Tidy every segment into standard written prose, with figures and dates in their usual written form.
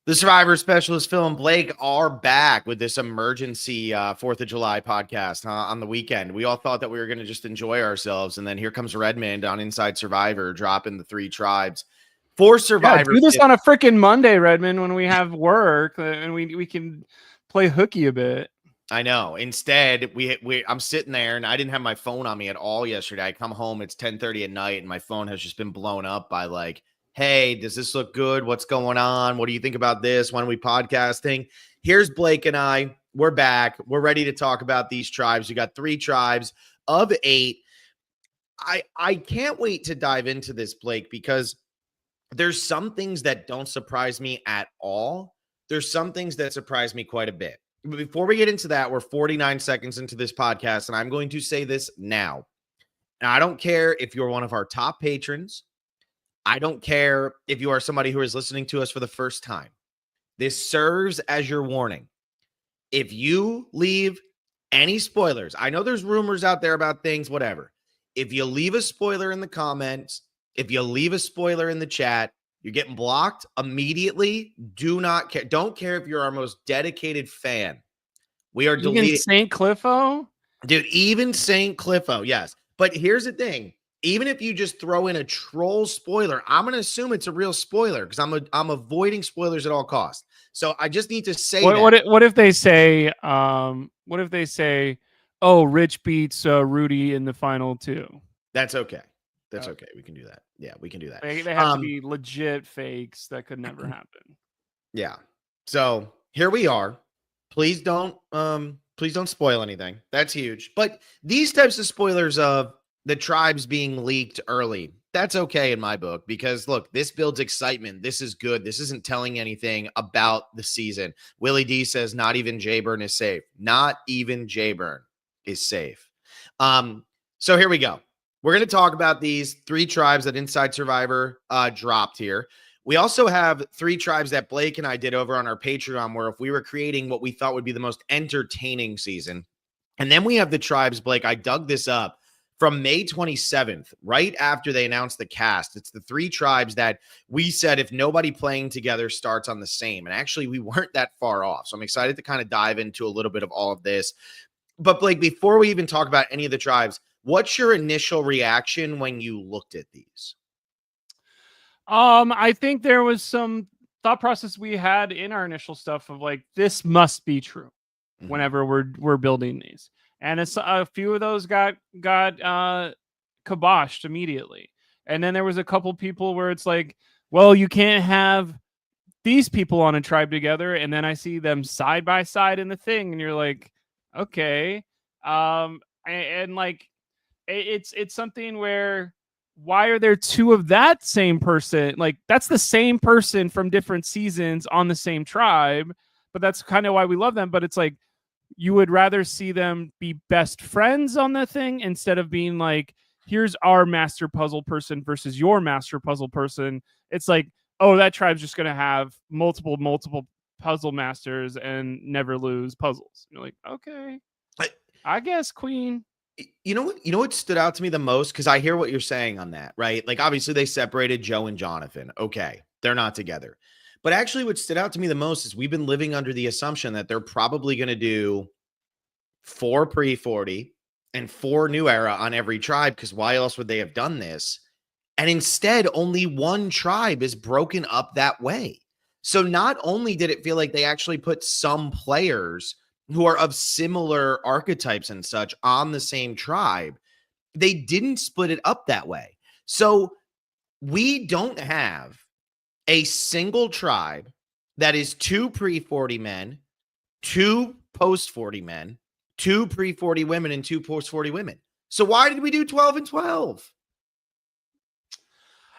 The Survivor Specialist, Phil and Blake, are back with this emergency 4th of July podcast on the weekend. We all thought that we were going to just enjoy ourselves, and then here comes Redmond on Inside Survivor, dropping the 3 tribes for Survivor. Do this on a freaking Monday, Redmond, when we have work and we can play hooky a bit. I know. Instead, I'm sitting there, and I didn't have my phone on me at all yesterday. I come home, it's 10:30 at night, and my phone has just been blown up by like, hey, does this look good? What's going on? What do you think about this? When are we podcasting? Here's Blake and I. We're back. We're ready to talk about these tribes. We got 3 tribes of 8. I can't wait to dive into this, Blake, because there's some things that don't surprise me at all. There's some things that surprise me quite a bit. But before we get into that, we're 49 seconds into this podcast, and I'm going to say this now. And I don't care if you're one of our top patrons. I don't care if you are somebody who is listening to us for the first time. This serves as your warning. If you leave any spoilers, I know there's rumors out there about things, whatever. If you leave a spoiler in the comments, if you leave a spoiler in the chat, you're getting blocked immediately. Do not care. Don't care if you're our most dedicated fan. We are deleting St. Cliffo? Dude, even St. Cliffo, yes. But here's the thing. Even if you just throw in a troll spoiler, I'm going to assume it's a real spoiler because I'm avoiding spoilers at all costs. So I just need to say what if they say oh, Rich beats Rudy in the final 2? That's okay. That's okay. We can do that. Yeah, we can do that. They have to be legit fakes. That could never happen. Yeah. So here we are. Please don't spoil anything. That's huge. But these types of spoilers of the tribes being leaked early, that's okay in my book because look, this builds excitement. This is good. This isn't telling anything about the season. Willie D says not even Jayburn is safe. Not even Jayburn is safe. So here we go. We're going to talk about these 3 tribes that Inside Survivor dropped here. We also have 3 tribes that Blake and I did over on our Patreon where if we were creating what we thought would be the most entertaining season. And then we have the tribes, Blake, I dug this up from May 27th, right after they announced the cast. It's the 3 tribes that we said if nobody playing together starts on the same. And actually, we weren't that far off. So I'm excited to kind of dive into a little bit of all of this. But Blake, before we even talk about any of the tribes, what's your initial reaction when you looked at these? I think there was some thought process we had in our initial stuff of like, this must be true whenever we're building these. And it's a few of those got kiboshed immediately. And then there was a couple people where it's like, well, you can't have these people on a tribe together. And then I see them side by side in the thing. And you're like, okay. And like, it's something where why are there 2 of that same person? Like that's the same person from different seasons on the same tribe, but that's kind of why we love them. But it's like, you would rather see them be best friends on the thing instead of being like, here's our master puzzle person versus your master puzzle person. It's like, oh, that tribe's just going to have multiple puzzle masters and never lose puzzles. You're like, okay, I guess Queen. You know what stood out to me the most? Because I hear what you're saying on that, right? Like, obviously, they separated Joe and Jonathan. Okay, they're not together. But actually, what stood out to me the most is we've been living under the assumption that they're probably going to do 4 pre-40 and 4 new era on every tribe, because why else would they have done this? And instead, only 1 tribe is broken up that way. So not only did it feel like they actually put some players who are of similar archetypes and such on the same tribe, they didn't split it up that way. So we don't have a single tribe that is 2 pre-40 men, 2 post-40 men, 2 pre-40 women, and 2 post-40 women. So why did we do 12 and 12?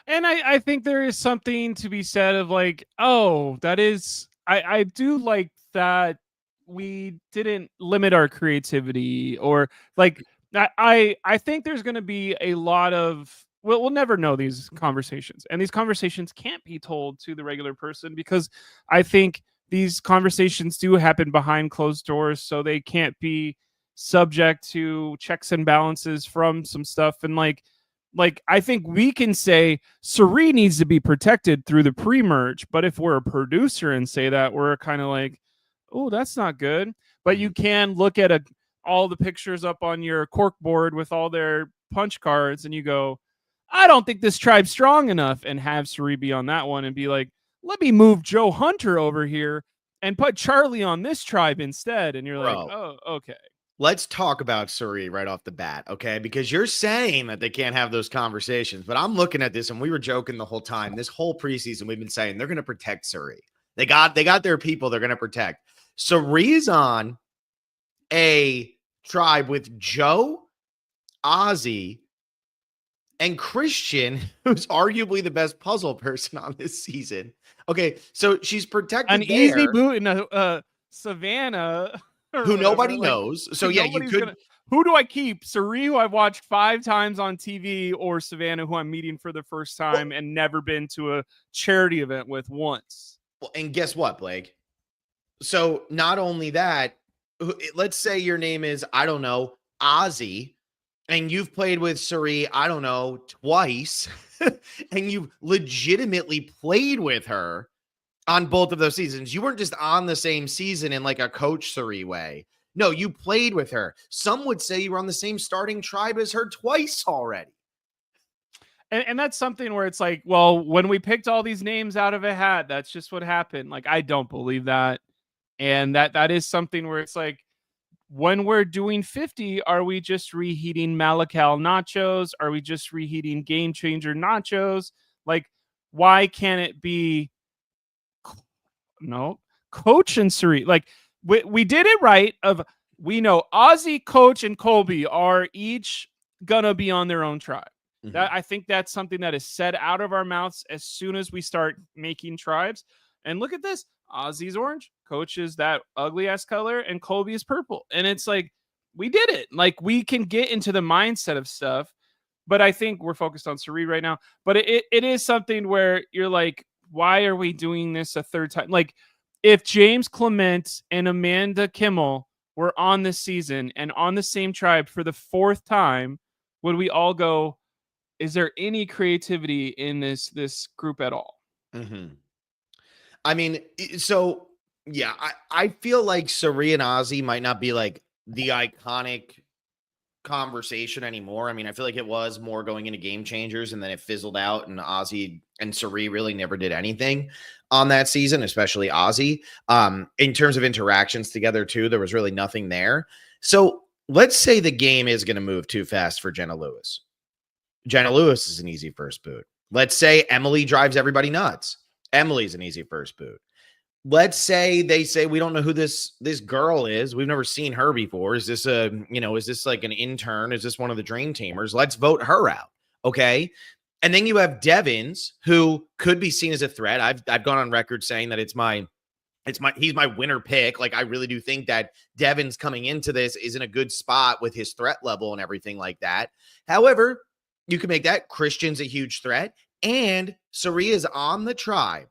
And I think there is something to be said of like, oh, that is, I do like that we didn't limit our creativity or like, I think there's going to be a lot of, well, we'll never know these conversations, and these conversations can't be told to the regular person because I think these conversations do happen behind closed doors, so they can't be subject to checks and balances from some stuff. And like, like, I think we can say Suri needs to be protected through the pre-merge, but if we're a producer and say that, we're kind of like, oh, that's not good. But you can look at all the pictures up on your cork board with all their punch cards, and you go, I don't think this tribe's strong enough, and have Suri be on that one and be like, let me move Joe Hunter over here and put Charlie on this tribe instead. And you're like, Bro, oh, okay. let's talk about Suri right off the bat, okay? Because you're saying that they can't have those conversations, but I'm looking at this and we were joking the whole time. This whole preseason, we've been saying they're going to protect Suri. They got their people they're going to protect. Suri's on a tribe with Joe, Ozzy, and Christian, who's arguably the best puzzle person on this season. Okay, so she's protected An easy there. boot in a Savannah or Who whatever. nobody Like, knows. So yeah, you nobody's could. gonna. Who do I keep? Suri, who I've watched 5 times on TV, or Savannah, who I'm meeting for the first time and never been to a charity event with once. Well, and guess what, Blake? So not only that, let's say your name is, I don't know, Ozzy, and you've played with Suri, I don't know, twice, and you've legitimately played with her on both of those seasons. You weren't just on the same season in like a Coach Suri way. No, you played with her. Some would say you were on the same starting tribe as her twice already. And that's something where it's like, well, when we picked all these names out of a hat, that's just what happened. Like, I don't believe that. And that is something where it's like, when we're doing 50, are we just reheating Malacal nachos? Are we just reheating Game Changer nachos? Like, why can't it be Coach and Suri? Like, we did it right. We know Ozzy, Coach, and Colby are each gonna be on their own tribe. Mm-hmm. That, I think that's something that is said out of our mouths as soon as we start making tribes. And look at this. Ozzy's orange, Coach is that ugly ass color, and Colby is purple. And it's like, we did it. Like, we can get into the mindset of stuff, but I think we're focused on Suri right now. But it is something where you're like, why are we doing this a third time? Like, if James Clement and Amanda Kimmel were on this season and on the same tribe for the 4th time, would we all go, is there any creativity in this group at all? Mm-hmm. I mean, so yeah, I feel like Suri and Ozzy might not be like the iconic conversation anymore. I mean, I feel like it was more going into Game Changers and then it fizzled out, and Ozzy and Suri really never did anything on that season, especially Ozzy. In terms of interactions together too, there was really nothing there. So let's say the game is going to move too fast for Jenna Lewis. Jenna Lewis is an easy first boot. Let's say Emily drives everybody nuts. Emily's an easy first boot. Let's say they say, we don't know who this girl is. We've never seen her before. Is this is this like an intern? Is this one of the Dream Teamers? Let's vote her out. Okay. And then you have Devins, who could be seen as a threat. I've gone on record saying that he's my winner pick. Like, I really do think that Devins coming into this is in a good spot with his threat level and everything like that. However, you can make that Christian's a huge threat. And Suri is on the tribe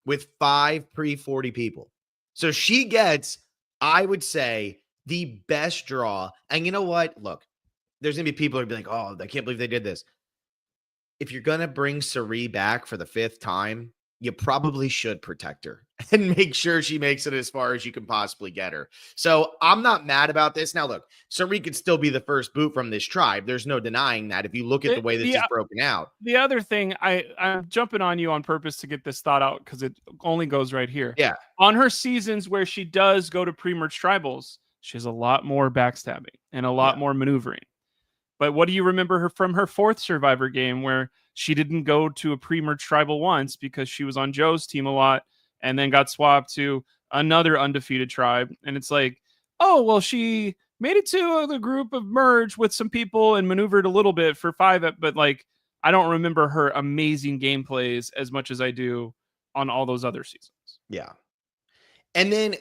with 5 pre-40 people. So she gets, I would say, the best draw. And you know what? Look, there's going to be people who be like, oh, I can't believe they did this. If you're going to bring Suri back for the 5th time, you probably should protect her and make sure she makes it as far as you can possibly get her. So I'm not mad about this. Now, look, Suri could still be the first boot from this tribe. There's no denying that if you look at the way this is broken out. The other thing, I'm jumping on you on purpose to get this thought out because it only goes right here. Yeah. On her seasons where she does go to pre-merge tribals, she has a lot more backstabbing and a lot more maneuvering. But what do you remember her from her 4th Survivor game where she didn't go to a pre-merge tribal once because she was on Joe's team a lot and then got swapped to another undefeated tribe? And it's like, oh, well, she made it to the group of merge with some people and maneuvered a little bit for 5, but like, I don't remember her amazing gameplays as much as I do on all those other seasons. Yeah. And then,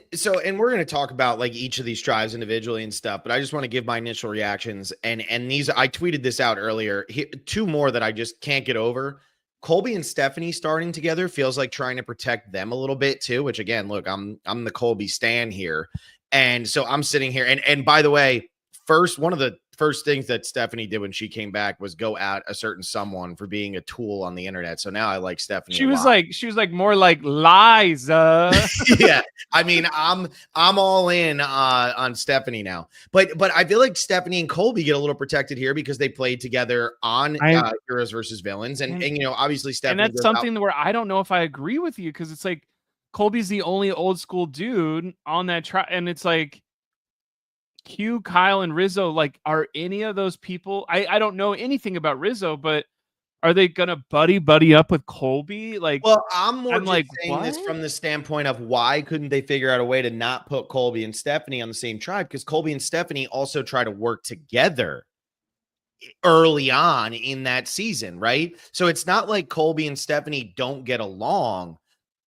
and we're going to talk about like each of these tribes individually and stuff, but I just want to give my initial reactions. And these, I tweeted this out earlier. 2 more that I just can't get over. Colby and Stephanie starting together feels like trying to protect them a little bit too, which again, look, I'm the Colby stan here. And so I'm sitting here and by the way, one of the first things that Stephanie did when she came back was go at a certain someone for being a tool on the internet. So now I like Stephanie She a was lot. like more like Liza. Yeah, I mean, I'm all in on Stephanie now, but I feel like Stephanie and Colby get a little protected here because they played together on Heroes versus Villains, and you know, obviously and Stephanie that's goes out. something where I don't know if I agree with you, because it's like Colby's the only old school dude on that track, and it's like Q, Kyle, and Rizzo. Like, are any of those people? I don't know anything about Rizzo, but are they gonna buddy up with Colby? Like, Well, I'm more I'm just like, saying this what? from the standpoint of why couldn't they figure out a way to not put Colby and Stephanie on the same tribe? Because Colby and Stephanie also try to work together early on in that season, right? So it's not like Colby and Stephanie don't get along.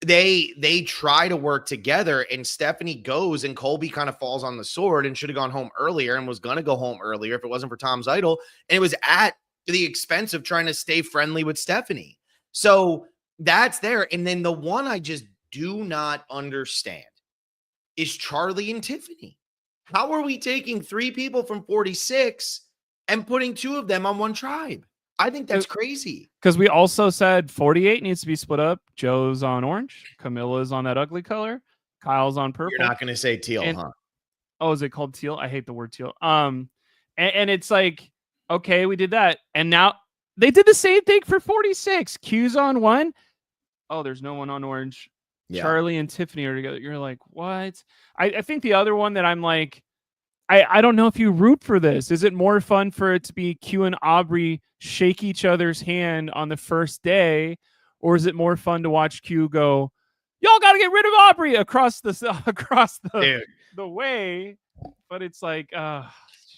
They try to work together, and Stephanie goes and Colby kind of falls on the sword and should have gone home earlier and was going to go home earlier if it wasn't for Tom's idol. And it was at the expense of trying to stay friendly with Stephanie. So that's there. And then the one I just do not understand is Charlie and Tiffany. How are we taking 3 people from 46 and putting 2 of them on one tribe? I think that's crazy. Because we also said 48 needs to be split up. Joe's on orange. Camilla's on that ugly color. Kyle's on purple. You're not going to say teal, huh? Oh, is it called teal? I hate the word teal. And it's like, okay, we did that. And now they did the same thing for 46. Q's on 1. Oh, there's no one on orange. Yeah. Charlie and Tiffany are together. You're like, what? I think the other one that I'm like, I don't know if you root for this. Is it more fun for it to be Q and Aubrey shake each other's hand on the first day, or is it more fun to watch Q go, y'all got to get rid of Aubrey across the way? But it's like,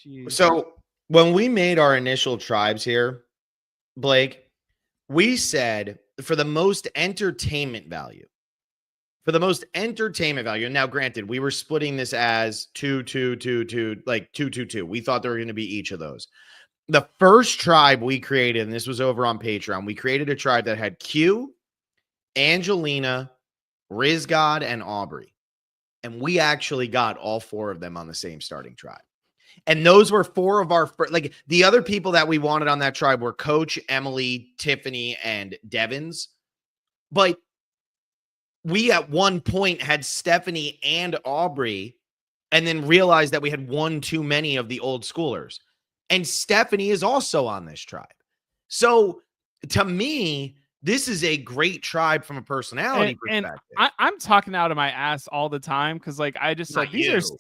geez. So when we made our initial tribes here, Blake, we said for the most entertainment value. Now, granted, we were splitting this as 2, 2, 2, 2, like 2, 2, 2. We thought there were going to be each of those. The first tribe we created, and this was over on Patreon, we created a tribe that had Q, Angelina, Rizgod, and Aubrey. And we actually got all 4 of them on the same starting tribe. And those were 4 of our, like, the other people that we wanted on that tribe were Coach, Emily, Tiffany, and Devins. But we at one point had Stephanie and Aubrey, and then realized that we had one too many of the old schoolers. And Stephanie is also on this tribe. So to me, this is a great tribe from a personality perspective. And I'm talking out of my ass all the time because, like, I just said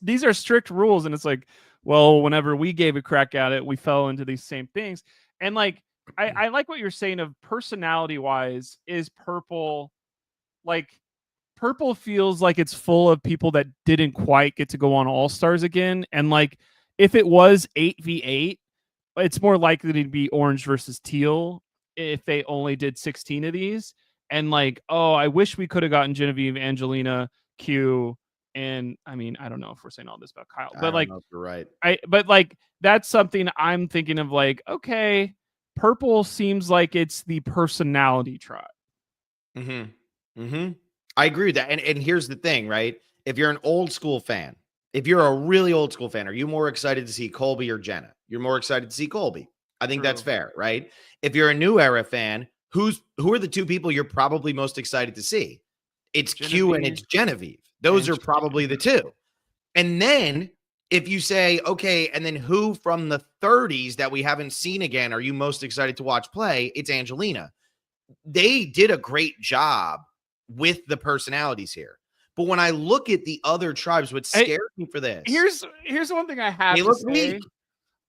these are strict rules, and it's like, well, whenever we gave a crack at it, we fell into these same things. And like, I like what you're saying of personality wise. Is purple like? Purple feels like it's full of people that didn't quite get to go on All Stars again. And like, if it was 8v8, it's more likely to be orange versus teal if they only did 16 of these. And like, oh, I wish we could have gotten Genevieve, Angelina, Q, and I mean, I don't know if we're saying all this about Kyle, but like, you're right. But like, that's something I'm thinking of. Like, okay, purple seems like it's the personality tribe. I agree with that. And here's the thing, right? If you're an old school fan, if you're a really old school fan, are you more excited to see Colby or Jenna? You're more excited to see Colby. I think that's fair, right? If you're a new era fan, who are the 2 people you're probably most excited to see? It's Genevieve, Q and it's Genevieve. Those are probably the 2. And then if you say, okay, and then who from the 30s that we haven't seen again are you most excited to watch play? It's Angelina. They did a great job with the personalities here. But when I look at the other tribes, what scares me for this. Here's one thing I have to say.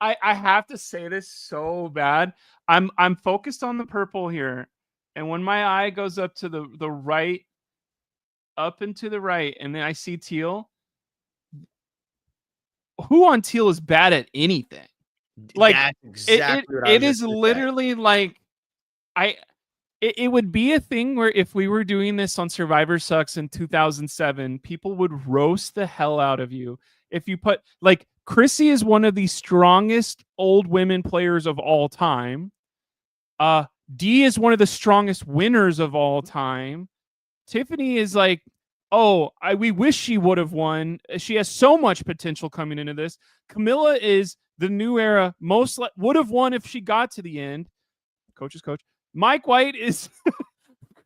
I have to say this so bad. I'm focused on the purple here. And when my eye goes up to the right, up and to the right, and then I see teal. Who on teal is bad at anything? Like, that's exactly it is literally like, it would be a thing where if we were doing this on Survivor Sucks in 2007, people would roast the hell out of you. If you put, like, Chrissy is one of the strongest old women players of all time. Dee is one of the strongest winners of all time. Tiffany is like oh, we wish she would have won. She has so much potential coming into this. Camilla is the new era. Would have won if she got to the end. Coach is coach. Mike White is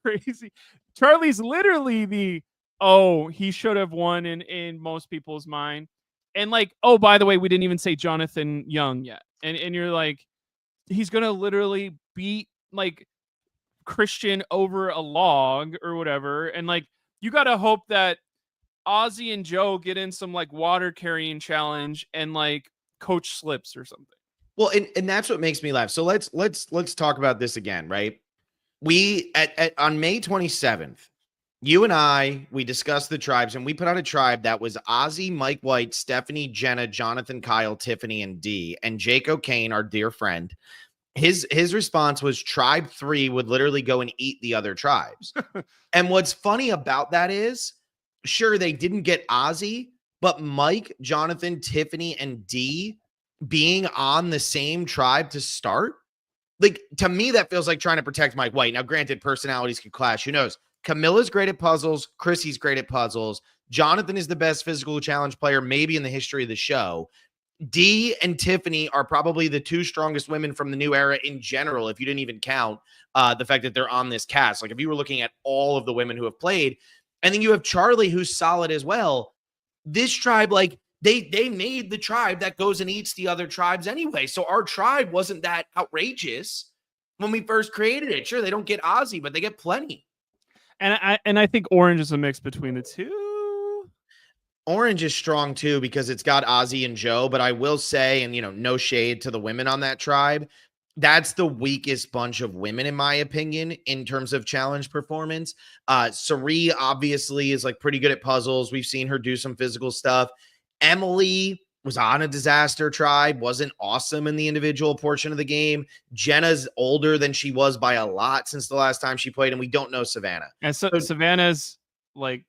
crazy. Charlie's literally he should have won in most people's mind. And like, oh, by the way, we didn't even say Jonathan Young yet. And you're like, he's gonna literally beat like Christian over a log or whatever. And like, you gotta hope that Ozzy and Joe get in some like water carrying challenge and like coach slips or something. Well, and that's what makes me laugh. So let's talk about this again, right? We on May 27th, you and we discussed the tribes, and we put out a tribe that was Ozzy, Mike White, Stephanie, Jenna, Jonathan, Kyle, Tiffany, and D. And Jake O'Kane, our dear friend, his response was tribe 3 would literally go and eat the other tribes. And what's funny about that is, sure, they didn't get Ozzy, but Mike, Jonathan, Tiffany, and D being on the same tribe to start, like, to me, that feels like trying to protect Mike White. Now, granted, personalities can clash. Who knows? Camilla's great at puzzles. Chrissy's great at puzzles. Jonathan is the best physical challenge player maybe in the history of the show. Dee and Tiffany are probably the 2 strongest women from the new era in general, if you didn't even count the fact that they're on this cast. Like, if you were looking at all of the women who have played, and then you have Charlie, who's solid as well. This tribe, like, they made the tribe that goes and eats the other tribes anyway. So our tribe wasn't that outrageous when we first created it. Sure, they don't get Ozzy, but they get plenty. And I think Orange is a mix between the two. Orange is strong too because it's got Ozzy and Joe, but I will say, and no shade to the women on that tribe, that's the weakest bunch of women, in my opinion, in terms of challenge performance. Sari obviously is like pretty good at puzzles. We've seen her do some physical stuff. Emily was on a disaster tribe, wasn't awesome in the individual portion of the game. Jenna's older than she was by a lot since the last time she played, and we don't know Savannah. And so Savannah's like,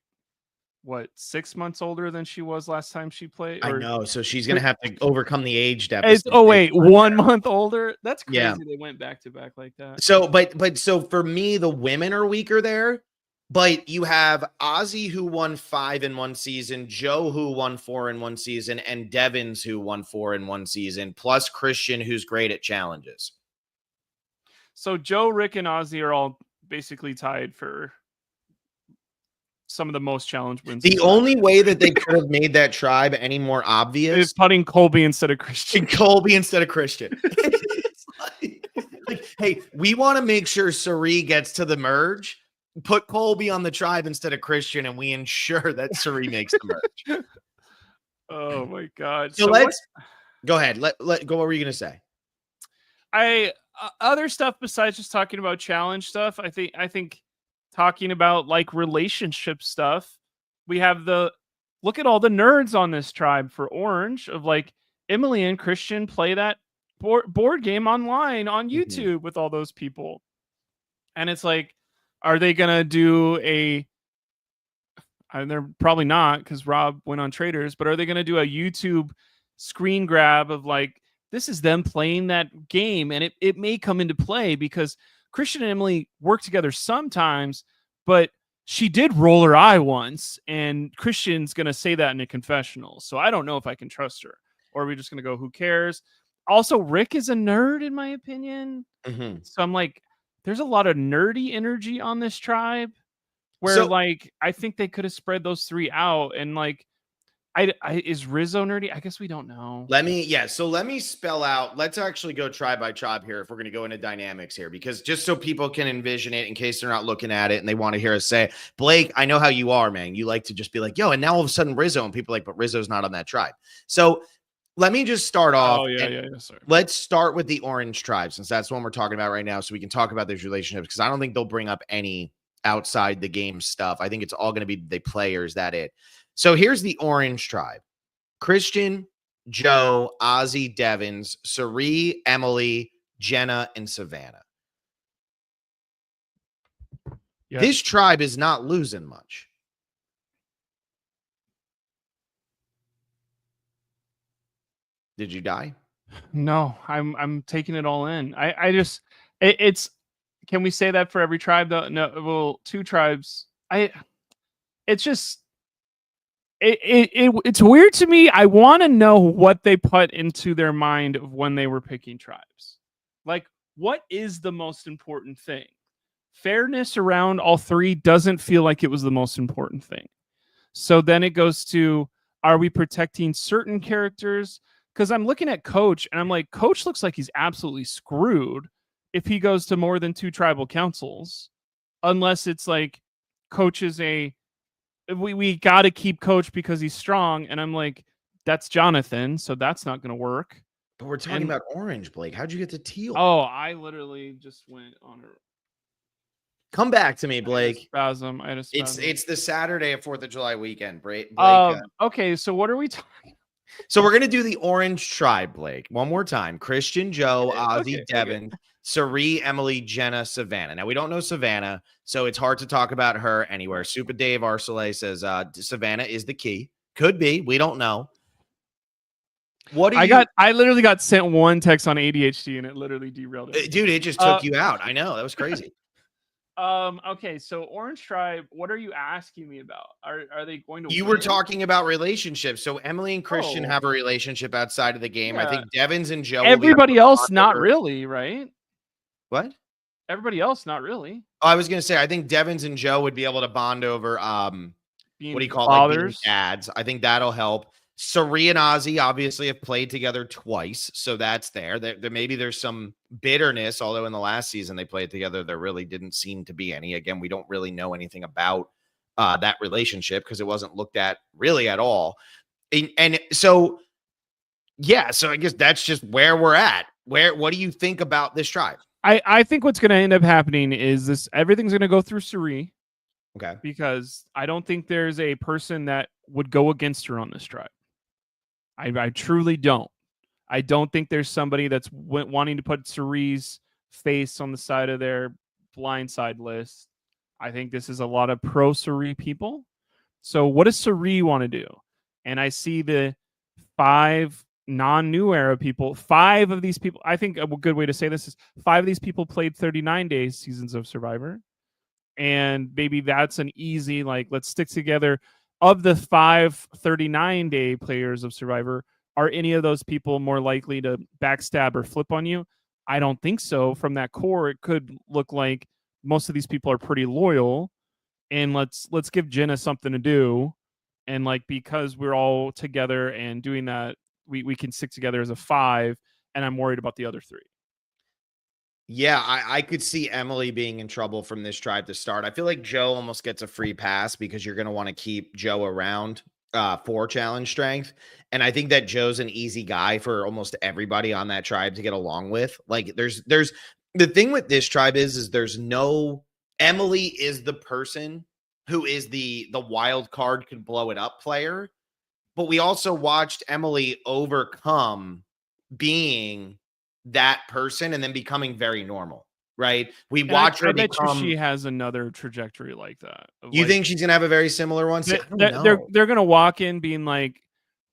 what, 6 months older than she was last time she played? I know. So she's going to have to overcome the age deficit. Oh, wait, 1 month older? That's crazy. Yeah. They went back to back like that. So, but so for me, the women are weaker there. But you have Ozzy, who won 5 in one season, Joe, who won 4 in one season, and Devins, who won 4 in one season, plus Christian, who's great at challenges. So Joe, Rick, and Ozzy are all basically tied for some of the most challenge wins. The only way that they could have made that tribe any more obvious is putting Colby instead of Christian. Colby instead of Christian. It's like, hey, we want to make sure Sari gets to the merge. Put Colby on the tribe instead of Christian, and we ensure that Sari makes the merge. Oh my God! So let's go ahead. Let go. What were you gonna say? Other stuff besides just talking about challenge stuff. I think talking about like relationship stuff. We have look at all the nerds on this tribe for Orange of like Emily and Christian play that board game online on YouTube with all those people, and it's like, are they gonna do they're probably not because Rob went on Traders, but are they gonna do a YouTube screen grab of like, this is them playing that game, and it may come into play because Christian and Emily work together sometimes, but she did roll her eye once, and Christian's gonna say that in a confessional, so I don't know if I can trust her. Or are we just gonna go, who cares? Also, Rick is a nerd in my opinion, so I'm like, there's a lot of nerdy energy on this tribe where like I think they could have spread those 3 out, and like is Rizzo nerdy? I guess we don't know. Let me spell out. Let's actually go tribe by tribe here if we're going to go into dynamics here, because just so people can envision it in case they're not looking at it and they want to hear us say, Blake, I know how you are, man. You like to just be like, yo, and now all of a sudden Rizzo, and people are like, but Rizzo's not on that tribe. So let me just start off. Oh, yeah. Sorry. Let's start with the Orange tribe, since that's what we're talking about right now, so we can talk about these relationships, because I don't think they'll bring up any outside the game stuff. I think it's all going to be the players, that it. So here's the Orange tribe. Christian, Joe, Ozzy, Devins, Sari, Emily, Jenna, and Savannah. Yes. This tribe is not losing much. Did you die? No, I'm taking it all in. I just it's can we say that for every tribe though? No, well, 2 tribes. it's just it's weird to me. I want to know what they put into their mind of when they were picking tribes. Like, what is the most important thing? Fairness around all three doesn't feel like it was the most important thing. So then it goes to, are we protecting certain characters? Because I'm looking at Coach and I'm like, Coach looks like he's absolutely screwed if he goes to more than 2 tribal councils, unless it's like Coach is we got to keep Coach because he's strong. And I'm like, that's Jonathan, so that's not going to work. But we're talking about orange, Blake. How'd you get to teal? Oh, I literally just went on a. Come back to me, Blake. I had a spasm. It's the Saturday of 4th of July weekend, Blake. Okay, so what are we talking? So we're gonna do the orange tribe, Blake. One more time: Christian, Joe, Ozzy, Devin, Sari, Emily, Jenna, Savannah. Now we don't know Savannah, so it's hard to talk about her anywhere. Super Dave Arcelay says Savannah is the key. Could be. We don't know. I literally got sent one text on ADHD and it literally derailed it. Dude, it just took you out. I know. That was crazy. Okay, so Orange Tribe, what are you asking me about? Are they going to You win? were talking about relationships. So Emily and Christian have a relationship outside of the game. Yeah. I think Devins and Joe. Everybody else, not really, right? What? Everybody else, not really. Oh, I was gonna say, I think Devins and Joe would be able to bond over Being what do you call fathers. it? Like being dads. I think that'll help. Sari and Ozzy obviously have played together twice, so that's there. There maybe there's some bitterness, although in the last season they played together, there really didn't seem to be any. Again, we don't really know anything about that relationship because it wasn't looked at really at all. And so, yeah, so I guess that's just where we're at. What do you think about this tribe? I think what's going to end up happening is everything's going to go through Sari. Okay. Because I don't think there's a person that would go against her on this tribe. I truly don't. I don't think there's somebody that's wanting to put Sari's face on the side of their blindside list. I think this is a lot of pro Sari people. So what does Sari want to do? And I see the 5 non-new era people. 5 of these people, I think a good way to say this is 5 of these people played 39 days seasons of Survivor. And maybe that's an easy, like, let's stick together. Of the 5 39-day players of Survivor, are any of those people more likely to backstab or flip on you? I don't think so. From that core, it could look like most of these people are pretty loyal. And let's give Jenna something to do. And like, because we're all together and doing that, we can stick together as a 5. And I'm worried about the other 3. Yeah, I could see Emily being in trouble from this tribe to start. I feel like Joe almost gets a free pass because you're going to want to keep Joe around for challenge strength. And I think that Joe's an easy guy for almost everybody on that tribe to get along with. Like there's the thing with this tribe is there's no, Emily is the person who is the wild card could blow it up player. But we also watched Emily overcome being that person and then becoming very normal, right? We watch her become. She has another trajectory like that. You think she's gonna have a very similar one? They're gonna walk in being like,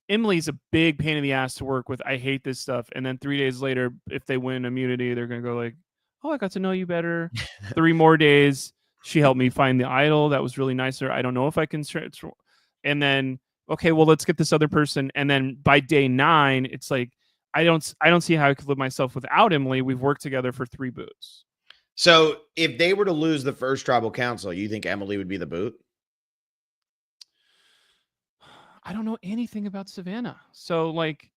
Emily's a big pain in the ass to work with. I hate this stuff. And then 3 days later, if they win immunity, they're gonna go like, oh, I got to know you better. 3 more days. She helped me find the idol. That was really nice. I don't know if I can. And then, okay, well, let's get this other person. And then by day 9, it's like, I don't see how I could live myself without Emily. We've worked together for 3 boots. So if they were to lose the first tribal council, you think Emily would be the boot? I don't know anything about Savannah. So like,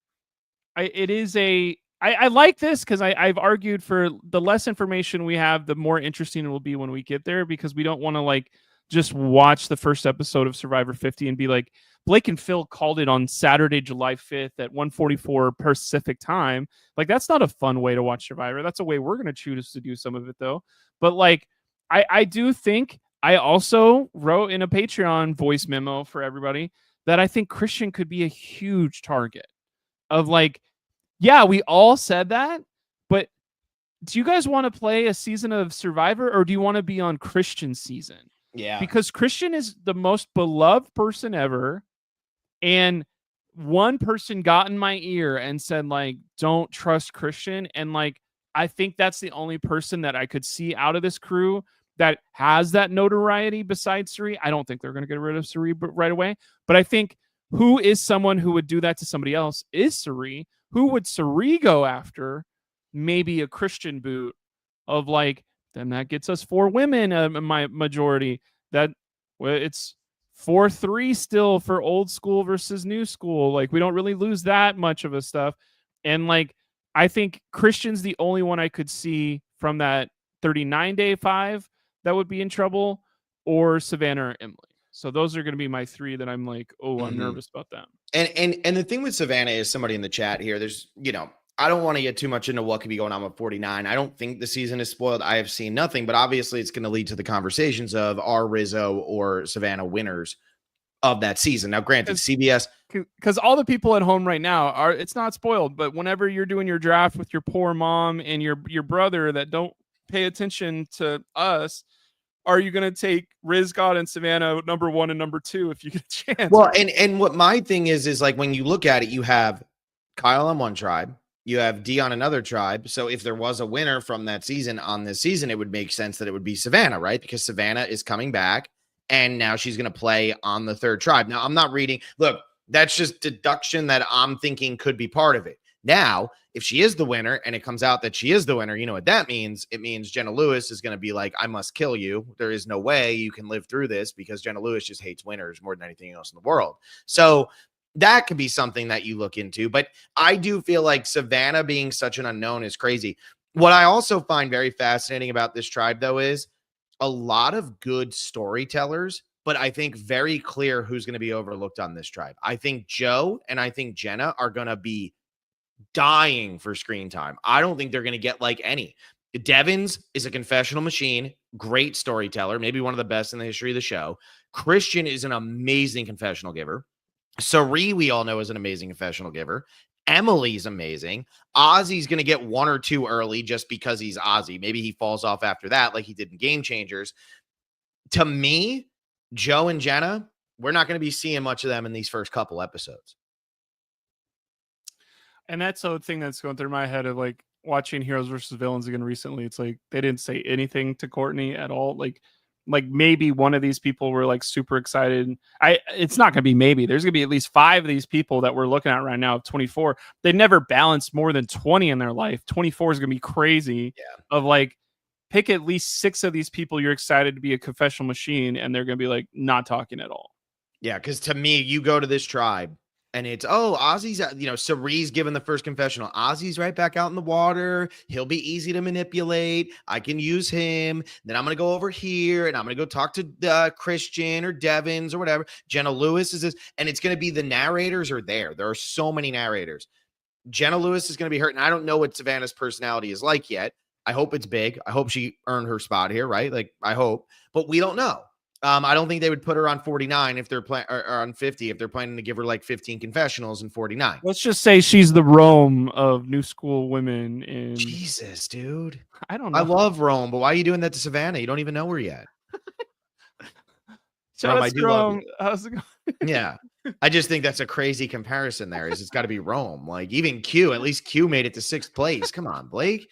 I like this because I've argued for the less information we have, the more interesting it will be when we get there, because we don't want to like just watch the first episode of Survivor 50 and be like, Blake and Phil called it on Saturday, July 5th at 1:44 Pacific time. Like, that's not a fun way to watch Survivor. That's a way we're going to choose to do some of it, though. But, like, I do think I also wrote in a Patreon voice memo for everybody that I think Christian could be a huge target of, like, yeah, we all said that, but do you guys want to play a season of Survivor, or do you want to be on Christian's season? Yeah. Because Christian is the most beloved person ever. And one person got in my ear and said, like, don't trust Christian. And like, I think that's the only person that I could see out of this crew that has that notoriety besides Suri. I don't think they're going to get rid of Suri right away. But I think who is someone who would do that to somebody else is Suri. Who would Suri go after? Maybe a Christian boot of like, then that gets us 4 women, my majority. That well, it's 4-3 still for old school versus new school. Like we don't really lose that much of a stuff. And like I think Christian's the only one I could see from that 39-day 5 that would be in trouble, or Savannah or Emily. So those are going to be my 3 that I'm like, oh, I'm nervous about them. And the thing with Savannah is, somebody in the chat here, there's, I don't want to get too much into what could be going on with 49. I don't think the season is spoiled. I have seen nothing, but obviously it's going to lead to the conversations of, are Rizzo or Savannah winners of that season. Now, granted, CBS, because all the people at home right now are, it's not spoiled, but whenever you're doing your draft with your poor mom and your brother that don't pay attention to us, are you going to take Riz God and Savannah number 1 and number 2 if you get a chance? Well, and what my thing is like, when you look at it, you have Kyle on one tribe, you have D on another tribe. So if there was a winner from that season on this season, it would make sense that it would be Savannah, right? Because Savannah is coming back and now she's going to play on the third tribe. Now, I'm not reading. Look, that's just deduction that I'm thinking could be part of it. Now, if she is the winner and it comes out that she is the winner, you know what that means? It means Jenna Lewis is going to be like, I must kill you. There is no way you can live through this, because Jenna Lewis just hates winners more than anything else in the world. So that could be something that you look into. But I do feel like Savannah being such an unknown is crazy. What I also find very fascinating about this tribe, though, is a lot of good storytellers, but I think very clear who's going to be overlooked on this tribe. I think Joe and I think Jenna are going to be dying for screen time. I don't think they're going to get like any. Devins is a confessional machine, great storyteller, maybe one of the best in the history of the show. Christian is an amazing confessional giver. Sari, we all know, is an amazing confessional giver. Emily's amazing. Ozzy's going to get 1 or 2 early just because he's Ozzy. Maybe he falls off after that like he did in Game Changers. To me, Joe and Jenna, we're not going to be seeing much of them in these first couple episodes. And that's the thing that's going through my head of like watching Heroes versus Villains again recently. It's like they didn't say anything to Courtney at all. Like maybe one of these people were like super excited. It's not going to be maybe. There's going to be at least 5 of these people that we're looking at right now of 24. They never balanced more than 20 in their life. 24 is going to be crazy. Yeah. Of like, pick at least 6 of these people you're excited to be a confessional machine, and they're going to be like not talking at all. Yeah, because to me, you go to this tribe and it's, oh, Ozzy's, Sari's given the first confessional. Ozzy's right back out in the water. He'll be easy to manipulate. I can use him. Then I'm going to go over here and I'm going to go talk to Christian or Devins or whatever. Jenna Lewis is this. And it's going to be, the narrators are there. There are so many narrators. Jenna Lewis is going to be hurt. And I don't know what Savannah's personality is like yet. I hope it's big. I hope she earned her spot here, right? Like, I hope. But we don't know. I don't think they would put her on 49 if they're playing, or on 50 if they're planning to give her like 15 confessionals in 49. Let's just say she's the Rome of new school women. In Jesus, dude. I don't know. I love Rome, but why are you doing that to Savannah? You don't even know her yet. Rome, I do love you. How's it going? Yeah. I just think that's a crazy comparison there. It's got to be Rome. Like, even Q, at least Q made it to 6th place. Come on, Blake.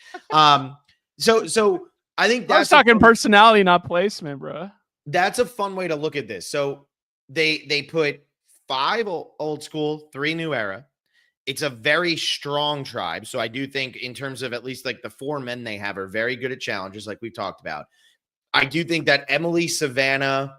So I think that's, I was talking personality, not placement, bro. That's a fun way to look at this. So they put 5 old school, 3 new era. It's a very strong tribe. So I do think, in terms of at least like the 4 men they have, are very good at challenges, like we've talked about. I do think that Emily, Savannah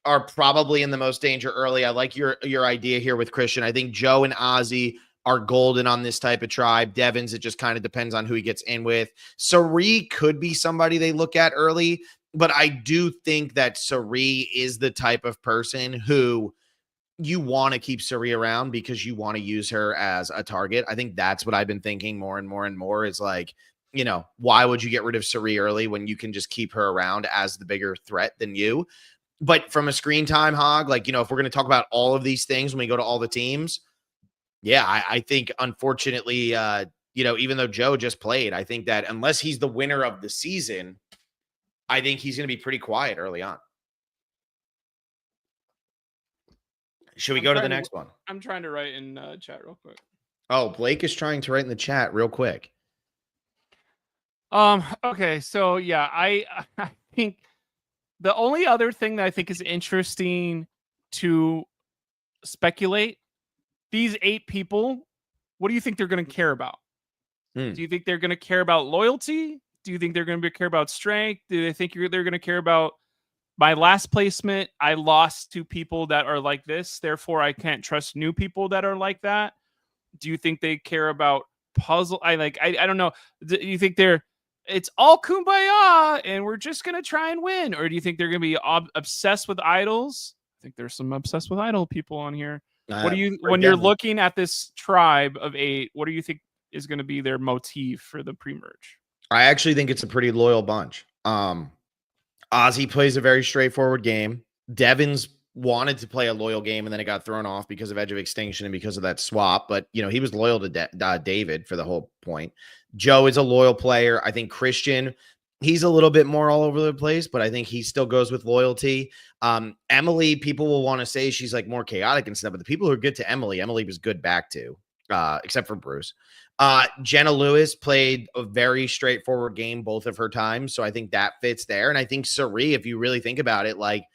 are probably in the most danger early. I like your idea here with Christian. I think Joe and Ozzy are golden on this type of tribe. Devins, it just kind of depends on who he gets in with. Sari could be somebody they look at early. But I do think that Sari is the type of person who you want to keep Sari around because you want to use her as a target. I think that's what I've been thinking more and more and more, is like, why would you get rid of Sari early when you can just keep her around as the bigger threat than you? But from a screen time hog, like, if we're going to talk about all of these things when we go to all the teams, yeah, I think, unfortunately, even though Joe just played, I think that unless he's the winner of the season, I think he's going to be pretty quiet early on. Should we go to the next one? I'm trying to write in chat real quick. Oh, Blake is trying to write in the chat real quick. Okay, so yeah, I think the only other thing that I think is interesting to speculate, these 8 people, what do you think they're going to care about? Hmm. Do you think they're going to care about loyalty? Do you think they're going to care about strength? Do they think they're going to care about my last placement? I lost to people that are like this, therefore I can't trust new people that are like that. Do you think they care about puzzle? I don't know. Do you think it's all kumbaya and we're just gonna try and win, or do you think they're gonna be obsessed with idols? I think there's some obsessed with idol people on here. What do you, Rick when you're Devens. looking at this tribe of 8, what do you think is going to be their motif for the pre-merge? I actually think it's a pretty loyal bunch. Ozzy plays a very straightforward game. Devins wanted to play a loyal game, and then it got thrown off because of Edge of Extinction and because of that swap. But, he was loyal to David for the whole point. Joe is a loyal player. I think Christian, he's a little bit more all over the place, but I think he still goes with loyalty. Emily, people will want to say she's like more chaotic and stuff, but the people who are good to Emily was good back to, except for Bruce. Jenna Lewis played a very straightforward game both of her times, so I think that fits there. And I think Sari, if you really think about it, like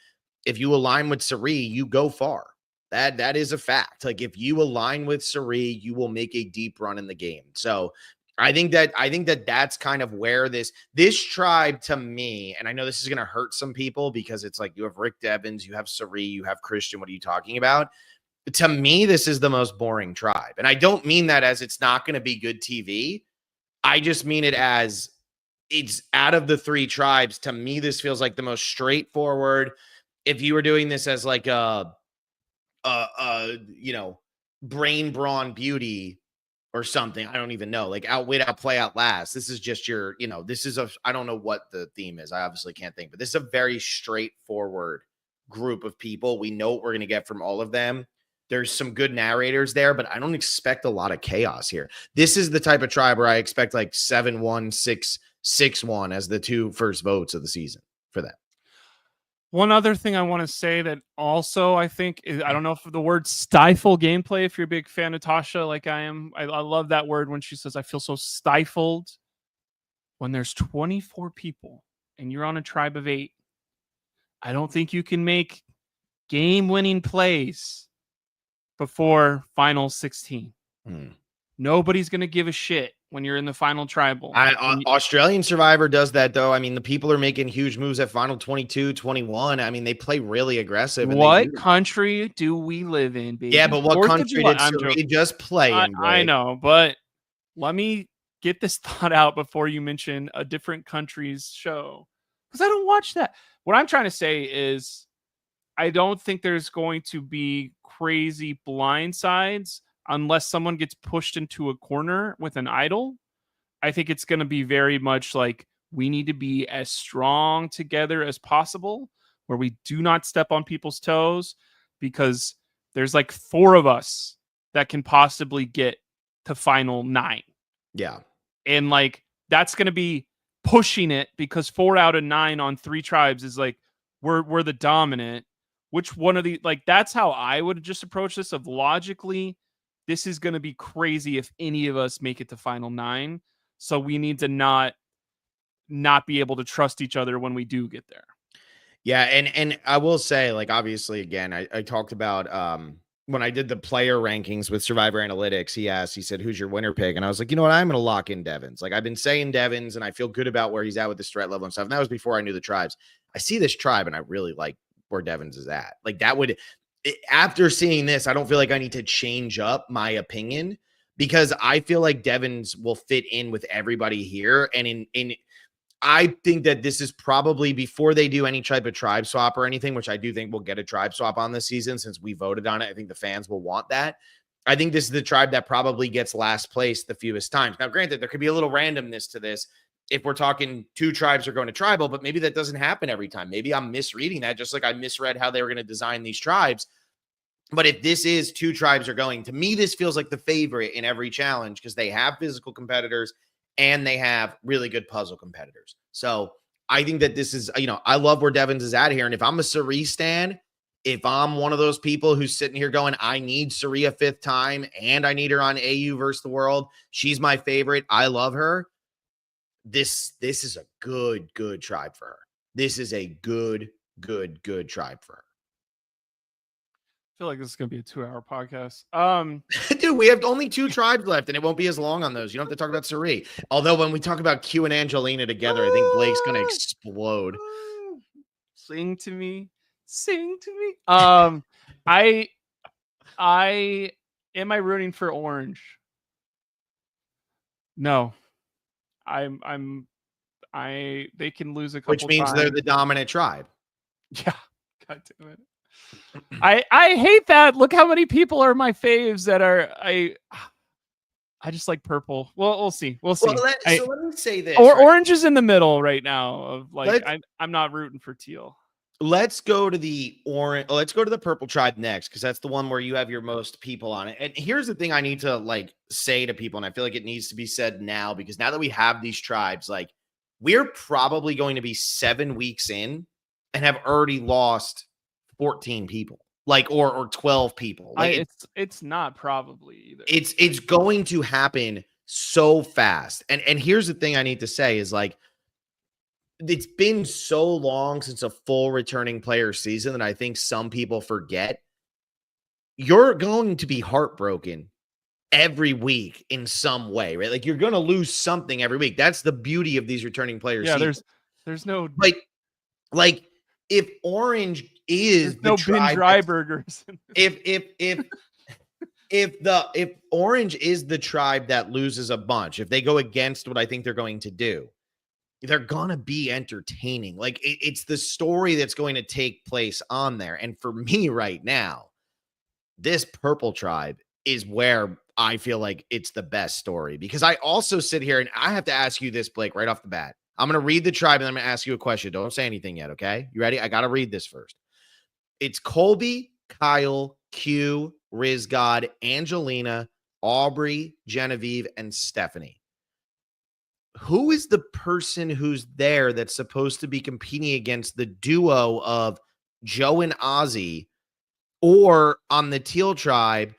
if you align with Sari, you go far. That is a fact. Like if you align with Sari, you will make a deep run in the game. So I think that that's kind of where this tribe to me, and I know this is going to hurt some people because it's like you have Rick Devens, you have Sari, you have Christian. What are you talking about? To me, this is the most boring tribe. And I don't mean that as it's not going to be good TV. I just mean it as it's out of the 3 tribes. To me, this feels like the most straightforward. If you were doing this as like a brain, brawn, beauty or something, I don't even know, like outwit, outplay, outlast. This is just your, this is I don't know what the theme is. I obviously can't think, but this is a very straightforward group of people. We know what we're going to get from all of them. There's some good narrators there, but I don't expect a lot of chaos here. This is the type of tribe where I expect like 7-1, 6-1 as the 2 first votes of the season for them. One other thing I want to say that also I think is, I don't know if the word stifle gameplay, if you're a big fan of Tasha like I am, I love that word when she says, I feel so stifled. When there's 24 people and you're on a tribe of 8, I don't think you can make game-winning plays before final 16. Nobody's going to give a shit when you're in the final tribal. Australian Survivor does that, though. I mean, the people are making huge moves at final 22, 21. I mean, they play really aggressive. What country do we live in, baby? Yeah, but what country did Sari just play in? I know, but let me get this thought out before you mention a different country's show, because I don't watch that. What I'm trying to say is I don't think there's going to be crazy blindsides unless someone gets pushed into a corner with an idol. I think it's going to be very much like we need to be as strong together as possible, where we do not step on people's toes, because there's like 4 of us that can possibly get to final 9. Yeah. And like that's going to be pushing it, because 4 out of 9 on 3 tribes is like we're the dominant. Which one of the, like, that's how I would just approach this, of logically this is going to be crazy if any of us make it to final 9. So we need to not be able to trust each other when we do get there. Yeah, and I will say, like, obviously, again, I talked about when I did the player rankings with Survivor Analytics, he said, who's your winner pick? And I was like, you know what? I'm going to lock in Devens. Like, I've been saying Devens, and I feel good about where he's at with the threat level and stuff. And that was before I knew the tribes. I see this tribe, and I really like where Devens is at. Like, that would, after seeing this, I don't feel like I need to change up my opinion, because I feel like Devens will fit in with everybody here. And I think that this is probably before they do any type of tribe swap or anything, which I do think we'll get a tribe swap on this season since we voted on it. I think the fans will want that. I think this is the tribe that probably gets last place the fewest times. Now, granted, there could be a little randomness to this if we're talking 2 tribes are going to tribal, but maybe that doesn't happen every time. Maybe I'm misreading that, just like I misread how they were going to design these tribes. But if this is 2 tribes are going, to me, this feels like the favorite in every challenge, because they have physical competitors and they have really good puzzle competitors. So I think that this is, I love where Devens is at here. And if I'm a Sari stan, if I'm one of those people who's sitting here going, I need Sari a 5th time and I need her on AU versus the world, she's my favorite, I love her, this is a good tribe for her. this is a good tribe for her. I feel like this is gonna be a 2-hour podcast. Dude, we have only 2 tribes left, and it won't be as long on those. You don't have to talk about Suri. Although when we talk about Q and Angelina together, I think Blake's gonna explode. Sing to me, sing to me. I am I rooting for Orange? No, they can lose a couple Which means times. they're the dominant tribe. Yeah, god damn it. I hate that. Look how many people are my faves that are I just like purple. Well, we'll see. We'll see. Well, so let me say this. Or right? orange is in the middle right now of like I'm not rooting for teal. Let's go to the orange. Let's go to the purple tribe next, because that's the one where you have your most people on it. And here's the thing I need to like say to people, and I feel like it needs to be said now, because now that we have these tribes, like we're probably going to be 7 weeks in and have already lost 14 people, like or 12 people. Like it's not probably either. It's going to happen so fast. And here's the thing I need to say is like, it's been so long since a full returning player season that I think some people forget. You're going to be heartbroken every week in some way, right? Like you're going to lose something every week. That's the beauty of these returning players. Yeah, there's no like if Orange is no Ben Dry burgers. If Orange is the tribe that loses a bunch, if they go against what I think they're going to do, they're going to be entertaining. Like it's the story that's going to take place on there. And for me right now, this purple tribe is where I feel like it's the best story, because I also sit here and I have to ask you this, Blake, right off the bat. I'm going to read the tribe and I'm going to ask you a question. Don't say anything yet. Okay. You ready? I got to read this first. It's Colby, Kyle, Q, Rizgod, Angelina, Aubrey, Genevieve, and Stephanie. Who is the person who's there that's supposed to be competing against the duo of Joe and Ozzy, or on the teal tribe,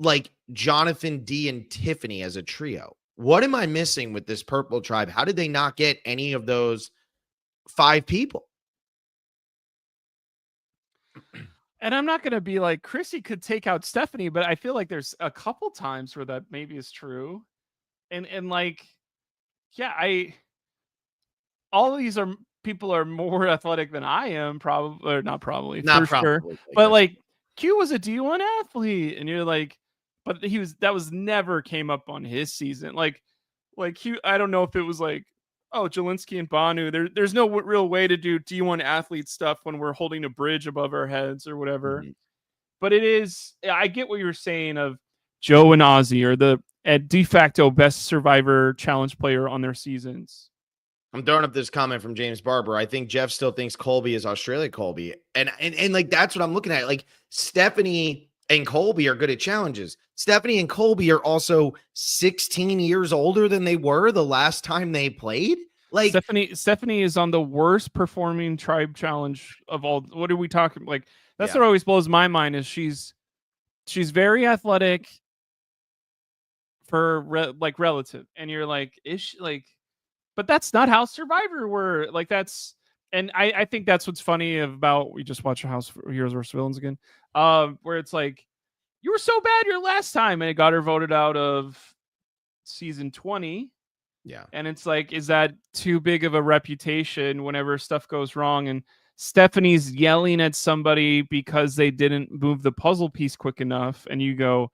like Jonathan D and Tiffany as a trio? What am I missing with this purple tribe? How did they not get any of those 5 people? And I'm not going to be like Chrissy could take out Stephanie, but I feel like there's a couple times where that maybe is true. And like, yeah, all of these people are more athletic than I am, probably, or not probably, Not for sure. probably, But like Q was a D1 athlete, and you're like, but that was never came up on his season. Like Q, I don't know if it was like, oh, Jelinski and Banu. There's no real way to do D1 athlete stuff when we're holding a bridge above our heads or whatever. Mm-hmm. But it is, I get what you're saying of Joe and Ozzy are the de facto best Survivor Challenge player on their seasons. I'm throwing up this comment from James Barber. I think Jeff still thinks Colby is Australia Colby. And like, that's what I'm looking at. Like Stephanie and Colby are good at challenges. Stephanie and Colby are also 16 years older than they were the last time they played. Like Stephanie is on the worst performing tribe challenge of all. What are we talking? Like that's what always blows my mind is she's very athletic for relative, and you're like, is she like? But that's not how Survivor were. Like that's, and I think that's what's funny about, we just watched House Heroes vs. Villains again, where it's like, you were so bad your last time, and it got her voted out of season 20. Yeah. And it's like, is that too big of a reputation whenever stuff goes wrong? And Stephanie's yelling at somebody because they didn't move the puzzle piece quick enough. And you go,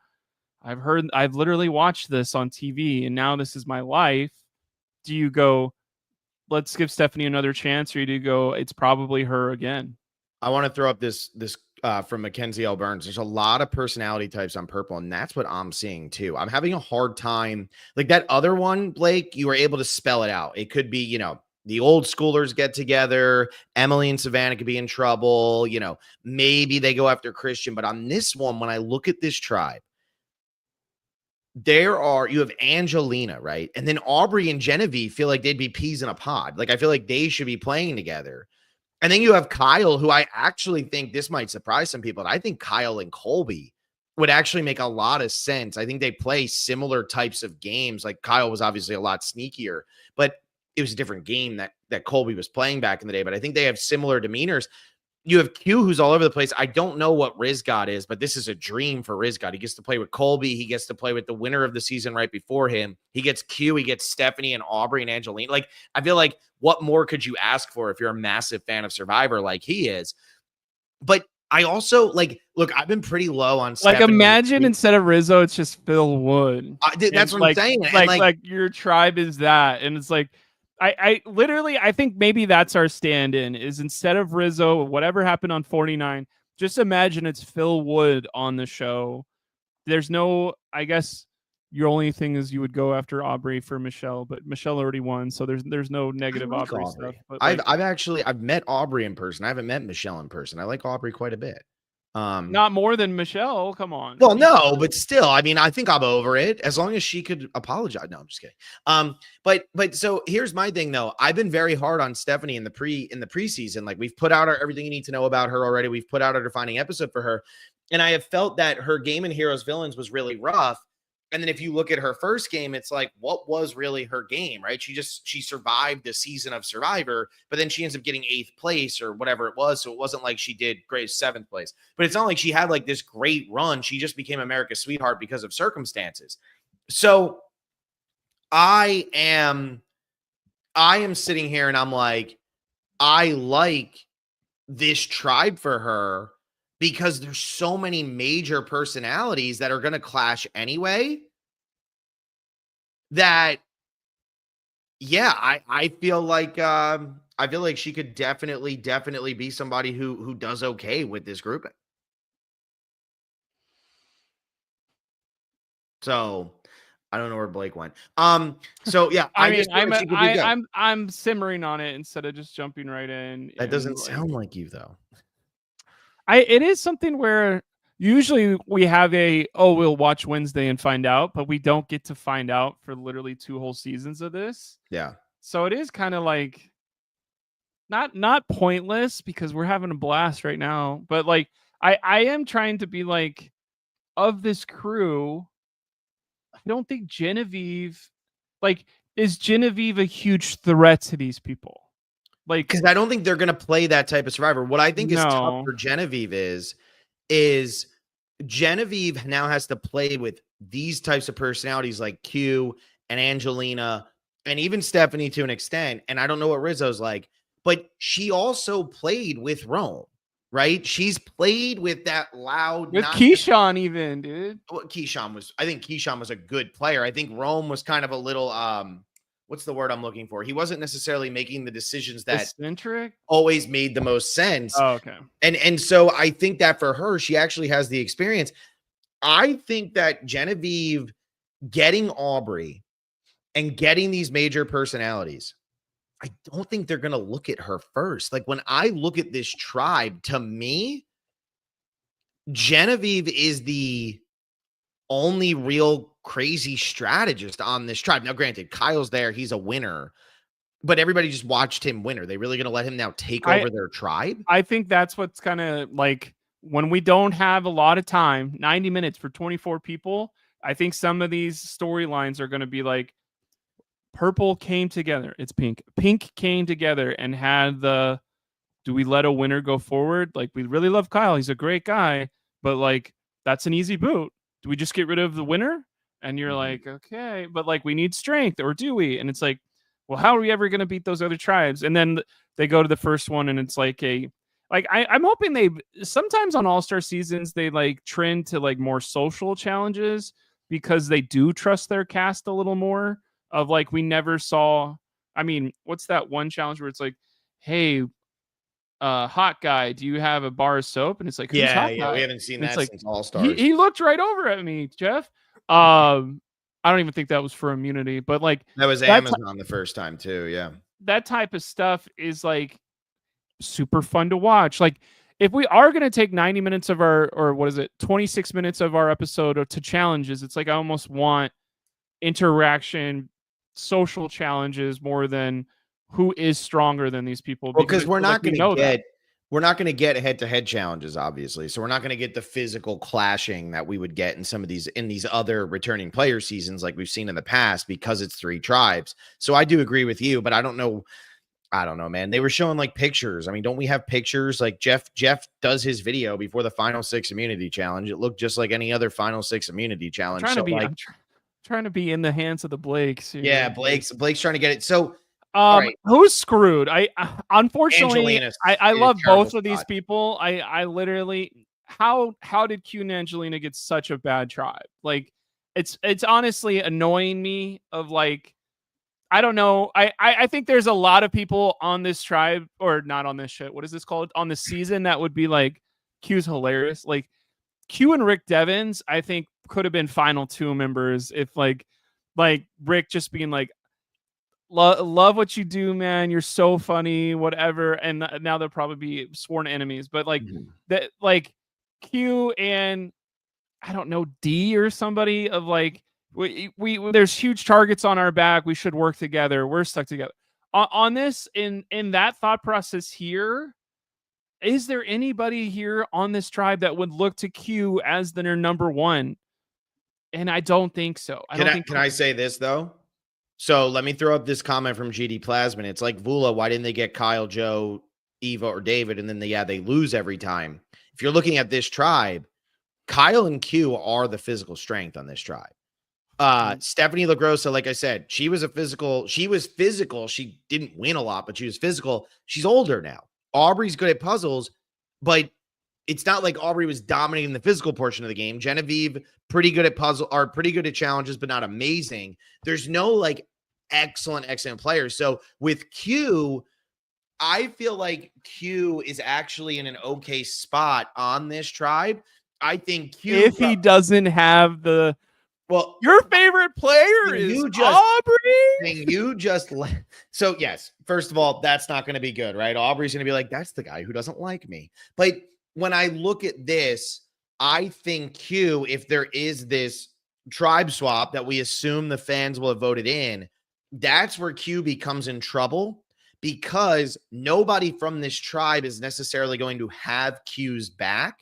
I've literally watched this on TV, and now this is my life. Do you go, let's give Stephanie another chance, or do you go, it's probably her again? I want to throw up this from Mackenzie L. Burns. There's a lot of personality types on purple, and that's what I'm seeing too. I'm having a hard time. Like that other one, Blake, you were able to spell it out. It could be, the old schoolers get together. Emily and Savannah could be in trouble. Maybe they go after Christian. But on this one, when I look at this tribe, you have Angelina, right? And then Aubrey and Genevieve feel like they'd be peas in a pod. Like I feel like they should be playing together. And then you have Kyle, who I actually think, this might surprise some people, but I think Kyle and Colby would actually make a lot of sense. I think they play similar types of games. Like Kyle was obviously a lot sneakier, but it was a different game that Colby was playing back in the day, but I think they have similar demeanors. You have Q, who's all over the place. I don't know what Rizgod is, but this is a dream for Rizgod. He gets to play with Colby. He gets to play with the winner of the season right before him. He gets Q. He gets Stephanie and Aubrey and Angelina. Like, I feel like what more could you ask for if you're a massive fan of Survivor like he is? But I also, like, look, I've been pretty low on Like, Stephanie. imagine instead of Rizzo, it's just Phil Wood. That's what I'm saying. Like your tribe is that. And it's like, I literally, I think maybe that's our stand-in is instead of Rizzo, whatever happened on 49, just imagine it's Phil Wood on the show. There's no, I guess your only thing is you would go after Aubrey for Michelle, but Michelle already won, so there's no negative Aubrey stuff. But like, I've met Aubrey in person. I haven't met Michelle in person. I like Aubrey quite a bit. Not more than Michelle. Come on. Well, no, but still, I mean, I think I'm over it as long as she could apologize. No, I'm just kidding. But so here's my thing though. I've been very hard on Stephanie in the preseason. Like, we've put out our everything you need to know about her already. We've put out a defining episode for her, and I have felt that her game in Heroes Villains was really rough. And then if you look at her first game, it's like, what was really her game, right? She survived the season of Survivor, but then she ends up getting 8th place or whatever it was. So it wasn't like she did great 7th place, but it's not like she had like this great run. She just became America's sweetheart because of circumstances. So I am sitting here and I'm like, I like this tribe for her, because there's so many major personalities that are going to clash anyway, that, yeah, I feel like she could definitely be somebody who does okay with this grouping. So I don't know where Blake went. So yeah, I'm simmering on it instead of just jumping right in. That doesn't sound like you though. It is something where usually we have we'll watch Wednesday and find out, but we don't get to find out for literally 2 whole seasons of this. Yeah. So it is kind of like not pointless because we're having a blast right now, but like I am trying to be like, of this crew, I don't think Genevieve, like, is Genevieve a huge threat to these people? Like, because I don't think they're going to play that type of Survivor. What I think is tough for Genevieve is Genevieve now has to play with these types of personalities like Q and Angelina and even Stephanie to an extent. And I don't know what Rizzo's like, but she also played with Rome, right? She's played with that loud. With Keyshawn even, dude. Well, I think Keyshawn was a good player. I think Rome was kind of a little, what's the word I'm looking for? He wasn't necessarily making the decisions that eccentric always made the most sense. Oh, okay. And so I think that for her, she actually has the experience. I think that Genevieve getting Aubrey and getting these major personalities, I don't think they're going to look at her first. Like, when I look at this tribe, to me, Genevieve is the only real crazy strategist on this tribe. Now, granted, Kyle's there. He's a winner, but everybody just watched him win. Are they really going to let him now take over their tribe? I think that's what's kind of like, when we don't have a lot of time, 90 minutes for 24 people, I think some of these storylines are going to be like, Purple came together. It's Pink. Pink came together and had do we let a winner go forward? Like, we really love Kyle. He's a great guy, but like, that's an easy boot. Do we just get rid of the winner? And you're like, okay, but like, we need strength, or do we? And it's like, well, how are we ever going to beat those other tribes? And then they go to the first one and it's like I'm hoping sometimes on All-Star seasons, they like trend to like more social challenges because they do trust their cast a little more. Of like, we never saw, I mean, what's that one challenge where it's like, hey, hot guy, do you have a bar of soap? And it's like, who's hot guy? We haven't seen that like, since All Stars. He looked right over at me, Jeff. I don't even think that was for immunity, but like, that was Amazon the first time too. Yeah. That type of stuff is like super fun to watch. Like, if we are going to take 90 minutes of 26 minutes of our episode to challenges, it's like, I almost want interaction, social challenges more than who is stronger than these people. Because we're not going to get we're not going to get head-to-head challenges, obviously. So we're not going to get the physical clashing that we would get in some of these other returning player seasons like we've seen in the past because it's 3 tribes. So I do agree with you, but I don't know, man. They were showing like pictures. I mean, don't we have pictures? Like Jeff does his video before the Final 6 immunity challenge. It looked just like any other Final 6 immunity challenge. So like, I'm trying to be in the hands of the Blakes here. yeah, Blake's trying to get it. So all right, who's screwed? Unfortunately, Angelina's I in a love terrible both of these spot. people. I literally, how did Q and Angelina get such a bad tribe? Like, it's honestly annoying me. Of like, I don't know. I think there's a lot of people on this tribe, or not on this shit. What is this called? On the season that would be like, Q's hilarious. Like Q and Rick Devens, I think could have been final 2 members if like Rick just being like, love what you do, man. You're so funny, whatever. And now they'll probably be sworn enemies. But like that, like Q and I don't know, D or somebody of like, we there's huge targets on our back. We should work together. We're stuck together on this. In that thought process here, is there anybody here on this tribe that would look to Q as their number 1? And I don't think so. Can I say this though? So let me throw up this comment from GD Plasmin. It's like, Vula, why didn't they get Kyle, Joe, Eva, or David? And then they lose every time. If you're looking at this tribe, Kyle and Q are the physical strength on this tribe. Stephanie LaGrossa, like I said, she was physical. She didn't win a lot, but she was physical. She's older now. Aubrey's good at puzzles, but it's not like Aubrey was dominating the physical portion of the game. Genevieve, pretty good at challenges, but not amazing. There's no like excellent players. So with Q, I feel like Q is actually in an okay spot on this tribe. I think Q, if he doesn't have the, well, your favorite player is Aubrey. So yes, first of all, that's not going to be good, right? Aubrey's going to be like, that's the guy who doesn't like me. But when I look at this, I think Q, if there is this tribe swap that we assume the fans will have voted in, that's where Q becomes in trouble, because nobody from this tribe is necessarily going to have Q's back.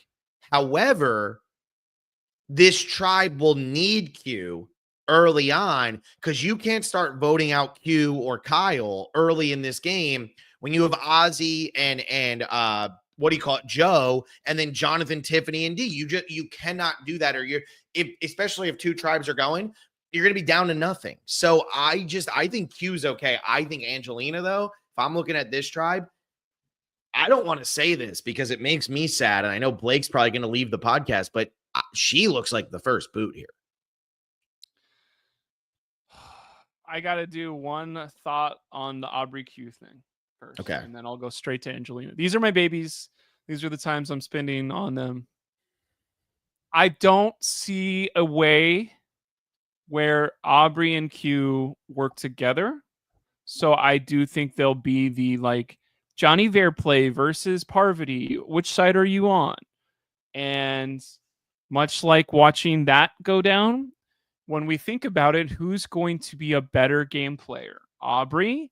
However, this tribe will need Q early on, because you can't start voting out Q or Kyle early in this game when you have Ozzy and what do you call it, Joe, and then Jonathan, Tiffany, and D. You cannot do that, or especially if 2 tribes are going, you're going to be down to nothing. So I think Q's okay. I think Angelina, though, if I'm looking at this tribe, I don't want to say this because it makes me sad, and I know Blake's probably going to leave the podcast, but she looks like the first boot here. I got to do one thought on the Aubrey Q thing first. Okay. And then I'll go straight to Angelina. These are my babies. These are the times I'm spending on them. I don't see a way where Aubrey and Q work together. So I do think there'll be the like Johnny Vare play versus Parvati. Which side are you on? And much like watching that go down, when we think about it, who's going to be a better game player, Aubrey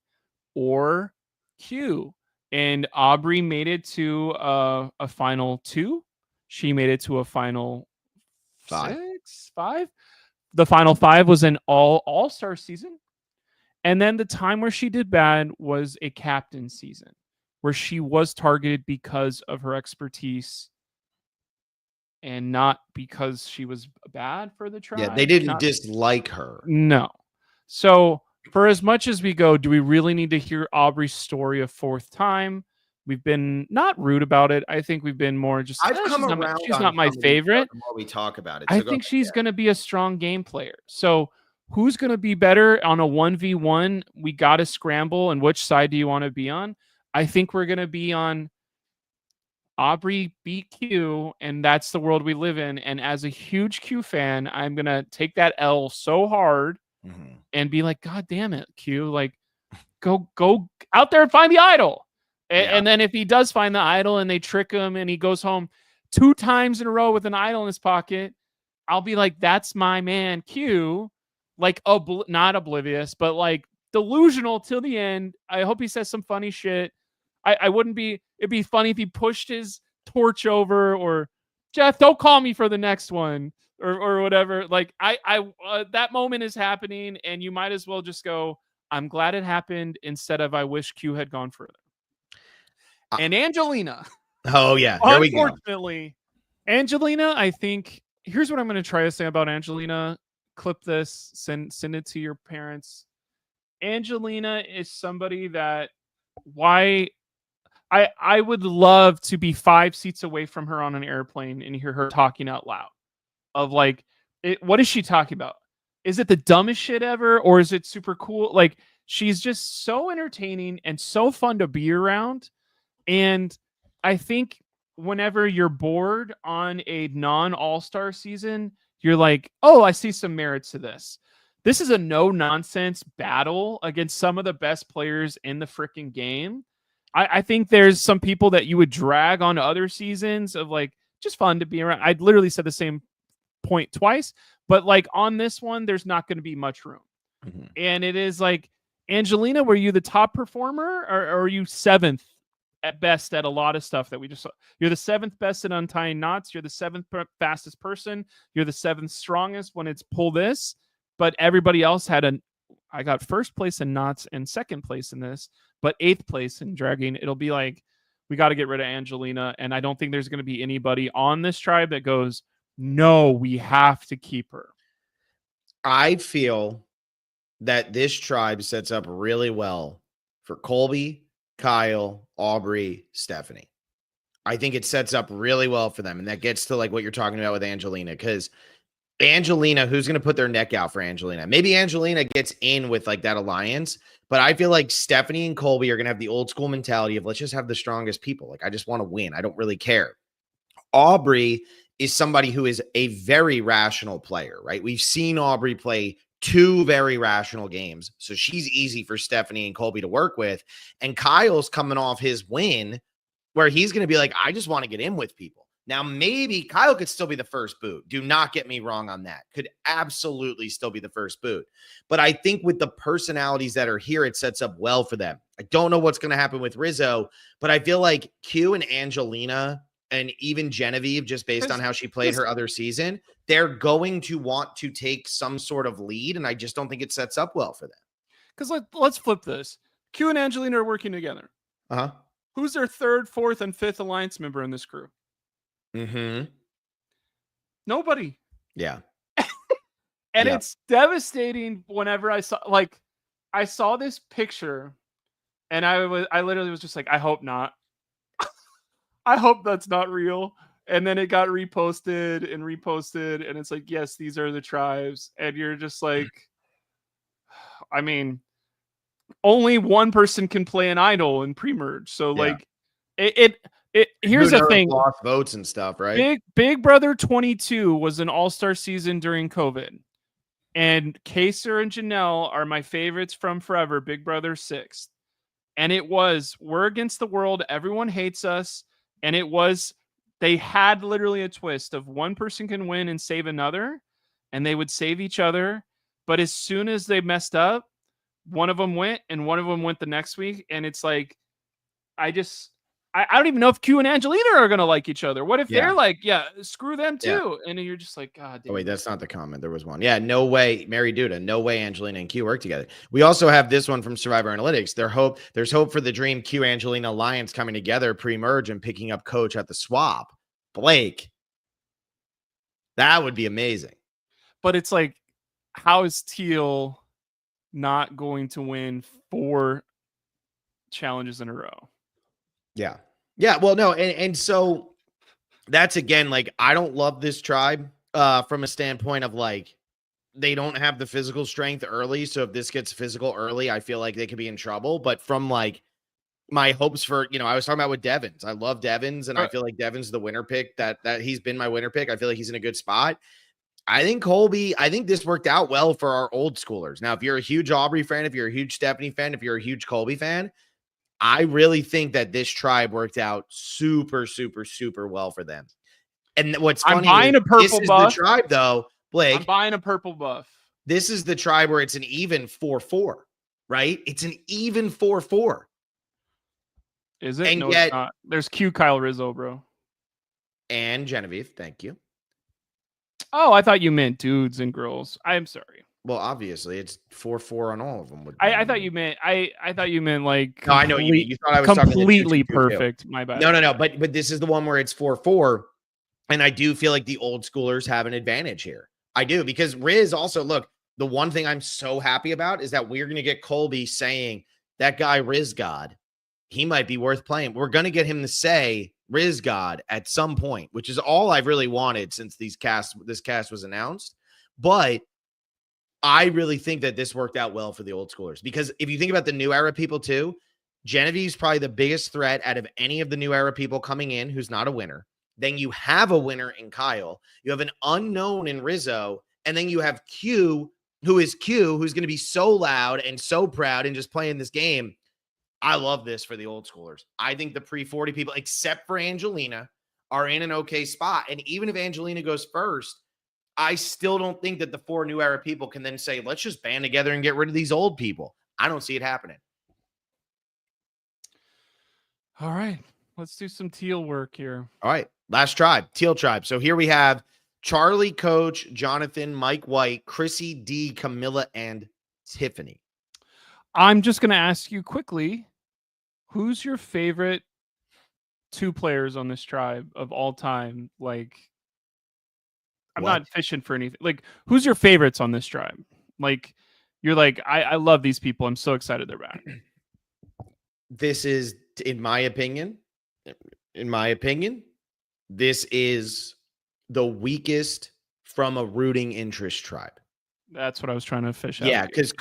or Q? And Aubrey made it to a final 2. She made it to a final 5. The final 5 was an all-star season. And then the time where she did bad was a captain season, where she was targeted because of her expertise and not because she was bad for the tribe. Yeah, they didn't dislike her. No. So for as much as we go, do we really need to hear Aubrey's story a 4th time? We've been not rude about it. I think we've been more just, I've come around. She's not my favorite. The more we talk about it, I think she's going to be a strong game player. So who's going to be better on a 1v1? We got to scramble. And which side do you want to be on? I think we're going to be on Aubrey beat Q, and that's the world we live in. And as a huge Q fan, I'm going to take that L so hard and be like, God damn it, Q. Like, go out there and find the idol. And then if he does find the idol and they trick him and he goes home 2 times in a row with an idol in his pocket, I'll be like, that's my man, Q. Like, not oblivious, but like delusional till the end. I hope he says some funny shit. I wouldn't be. It'd be funny if he pushed his torch over, or Jeff, don't call me for the next one, or whatever. Like that moment is happening, and you might as well just go, I'm glad it happened, instead of I wish Q had gone further. And Angelina. Oh yeah, here we go. Unfortunately, Angelina, I think here's what I'm going to try to say about Angelina. Clip this, send it to your parents. Angelina is somebody that I would love to be 5 seats away from her on an airplane and hear her talking out loud. Of like, what is she talking about? Is it the dumbest shit ever, or is it super cool? Like, she's just so entertaining and so fun to be around. And I think whenever you're bored on a non-all-star season, you're like, oh, I see some merits to this. This is a no-nonsense battle against some of the best players in the freaking game. I think there's some people that you would drag on other seasons of like, just fun to be around. I literally said the same point twice, but like on this one, there's not going to be much room. Mm-hmm. And it is like, Angelina, were you the top performer, or are you 7th at best at a lot of stuff that we just saw? You're the 7th best at untying knots. You're the 7th fastest person. You're the 7th strongest when it's pull this. But everybody else I got 1st place in knots and 2nd place in this, but 8th place in dragging. It'll be like, we got to get rid of Angelina. And I don't think there's going to be anybody on this tribe that goes, no, we have to keep her. I feel that this tribe sets up really well for Colby, Kyle, Aubrey, Stephanie. I think it sets up really well for them. And that gets to like what you're talking about with Angelina, because Angelina, who's going to put their neck out for Angelina? Maybe Angelina gets in with like that alliance, but I feel like Stephanie and Colby are going to have the old school mentality of let's just have the strongest people. Like, I just want to win. I don't really care. Aubrey is somebody who is a very rational player, right? We've seen Aubrey play 2 very rational games. So she's easy for Stephanie and Colby to work with. And Kyle's coming off his win where he's going to be like, I just want to get in with people. Now, maybe Kyle could still be the first boot. Do not get me wrong on that. Could absolutely still be the first boot. But I think with the personalities that are here, it sets up well for them. I don't know what's going to happen with Rizzo, but I feel like Q and Angelina and even Genevieve, just based on how she played her other season, they're going to want to take some sort of lead. And I just don't think it sets up well for them. Because let's flip this. Q and Angelina are working together. Uh-huh. Who's their 3rd, 4th, and 5th alliance member in this crew? Mm-hmm. Nobody. Yeah. And it's devastating whenever I saw this picture, and I literally was just like, I hope not. I hope that's not real. And then it got reposted, and it's like, yes, these are the tribes. And you're just like, I mean, only one person can play an idol in pre-merge. So like here's the thing. Lost votes and stuff, right? Big Brother 22 was an all-star season during COVID. And Kaser and Janelle are my favorites from forever. Big Brother 6. And it was, we're against the world. Everyone hates us. And it was, they had literally a twist of one person can win and save another. And they would save each other. But as soon as they messed up, one of them went and one of them went the next week. And it's like, I don't even know if Q and Angelina are going to like each other. What if they're like, screw them too? Yeah. And you're just like, God damn. Oh, wait, that's not the comment. There was one. Yeah, no way. Mary Duda, no way Angelina and Q work together. We also have this one from Survivor Analytics. There's hope for the dream Q Angelina alliance coming together pre-merge and picking up coach at the swap. Blake. That would be amazing. But it's like, how is Teal not going to win 4 challenges in a row? Yeah. Yeah. Well, no. And so that's, again, like, I don't love this tribe from a standpoint of like, they don't have the physical strength early. So if this gets physical early, I feel like they could be in trouble. But from like my hopes for, I was talking about with Devins. I love Devins, and I feel like Devins the winner pick, that he's been my winner pick. I feel like he's in a good spot. I think this worked out well for our old schoolers. Now, if you're a huge Aubrey fan, if you're a huge Stephanie fan, if you're a huge Colby fan, I really think that this tribe worked out super, super, super well for them. And what's funny is this is the tribe, though, Blake. I'm buying a purple buff. This is the tribe where it's an even 4-4, right? It's an even 4-4. Is it? And No, it's yet, not. There's Q Kyle Rizzo, bro. and Genevieve, thank you. Oh, I thought you meant dudes and girls. I'm sorry. Well, obviously, it's 4-4 on all of them. I thought you meant I thought you meant like No, I know what you mean. You thought I was talking the completely 2-2-2-2. perfect. My bad. No. But this is the one where it's 4-4. And I do feel like the old schoolers have an advantage here. I do, because Riz also, look, the one thing I'm so happy about is that we're going to get Colby saying that guy Riz God, he might be worth playing. We're going to get him to say Riz God at some point, which is all I've really wanted since this cast was announced. But I really think that this worked out well for the old schoolers, because if you think about the new era people too, Genevieve's probably the biggest threat out of any of the new era people coming in who's not a winner. Then you have a winner in Kyle. You have an unknown in Rizzo. And then you have Q, who's going to be so loud and so proud and just playing this game. I love this for the old schoolers. I think the pre-40 people, except for Angelina, are in an okay spot. And even if Angelina goes first, I still don't think that the 4 new era people can then say, let's just band together and get rid of these old people. I don't see it happening. All right. Let's do some teal work here. All right. Last tribe, teal tribe. So here we have Charlie, Coach, Jonathan, Mike White, Chrissy, D, Camilla, and Tiffany. I'm just going to ask you quickly, who's your favorite 2 players on this tribe of all time? Like, I'm not fishing for anything. Like, who's your favorites on this tribe? Like, you're like, I love these people. I'm so excited they're back. This is, in my opinion, this is the weakest from a rooting interest tribe. That's what I was trying to fish out. Yeah, because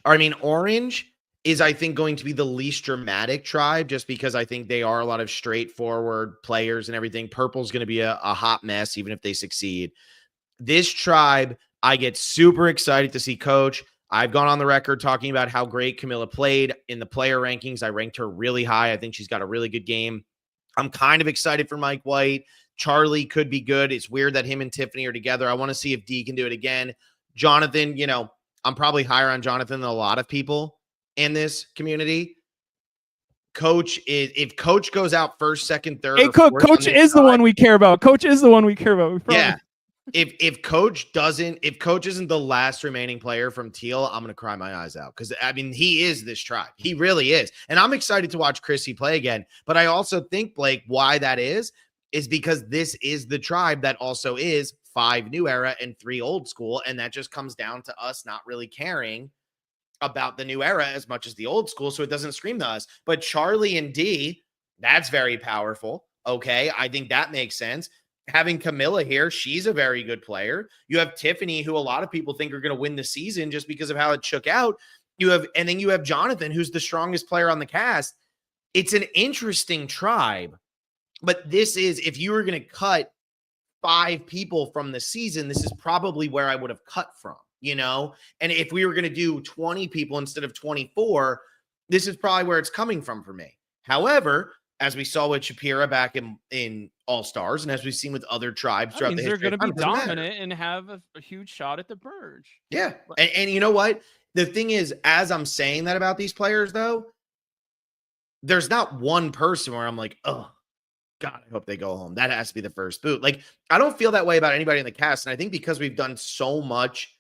Orange is, I think, going to be the least dramatic tribe, just because I think they are a lot of straightforward players and everything. Purple's going to be a hot mess, even if they succeed. This tribe, I get super excited to see Coach. I've gone on the record talking about how great Camilla played in the player rankings. I ranked her really high. I think she's got a really good game. I'm kind of excited for Mike White. Charlie could be good. It's weird that him and Tiffany are together. I want to see if D can do it again. Jonathan, I'm probably higher on Jonathan than a lot of people in this community. Coach is, if Coach goes out first, second, third. Hey, Coach is the one we care about. Coach is the one we care about. Yeah. If Coach isn't the last remaining player from Teal, I'm gonna cry my eyes out, because he is this tribe. He really is. And I'm excited to watch Chrissy play again. But I also think, Blake, why that is because this is the tribe that also is 5 new era and 3 old school. And that just comes down to us not really caring about the new era as much as the old school. So it doesn't scream to us. But Charlie and D, that's very powerful. Okay. I think that makes sense. Having Camilla here, she's a very good player. You have Tiffany, who a lot of people think are going to win the season just because of how it shook out. And then you have Jonathan, who's the strongest player on the cast. It's an interesting tribe, but this is, if you were going to cut 5 people from the season, this is probably where I would have cut from, and if we were going to do 20 people instead of 24, this is probably where it's coming from for me. However, as we saw with Shapira back in All-Stars, and as we've seen with other tribes throughout the history, they're going to be dominant and have a huge shot at the Burge. Yeah. And you know what? The thing is, as I'm saying that about these players, though, there's not one person where I'm like, oh, God, I hope they go home. That has to be the first boot. Like, I don't feel that way about anybody in the cast. And I think because we've done so much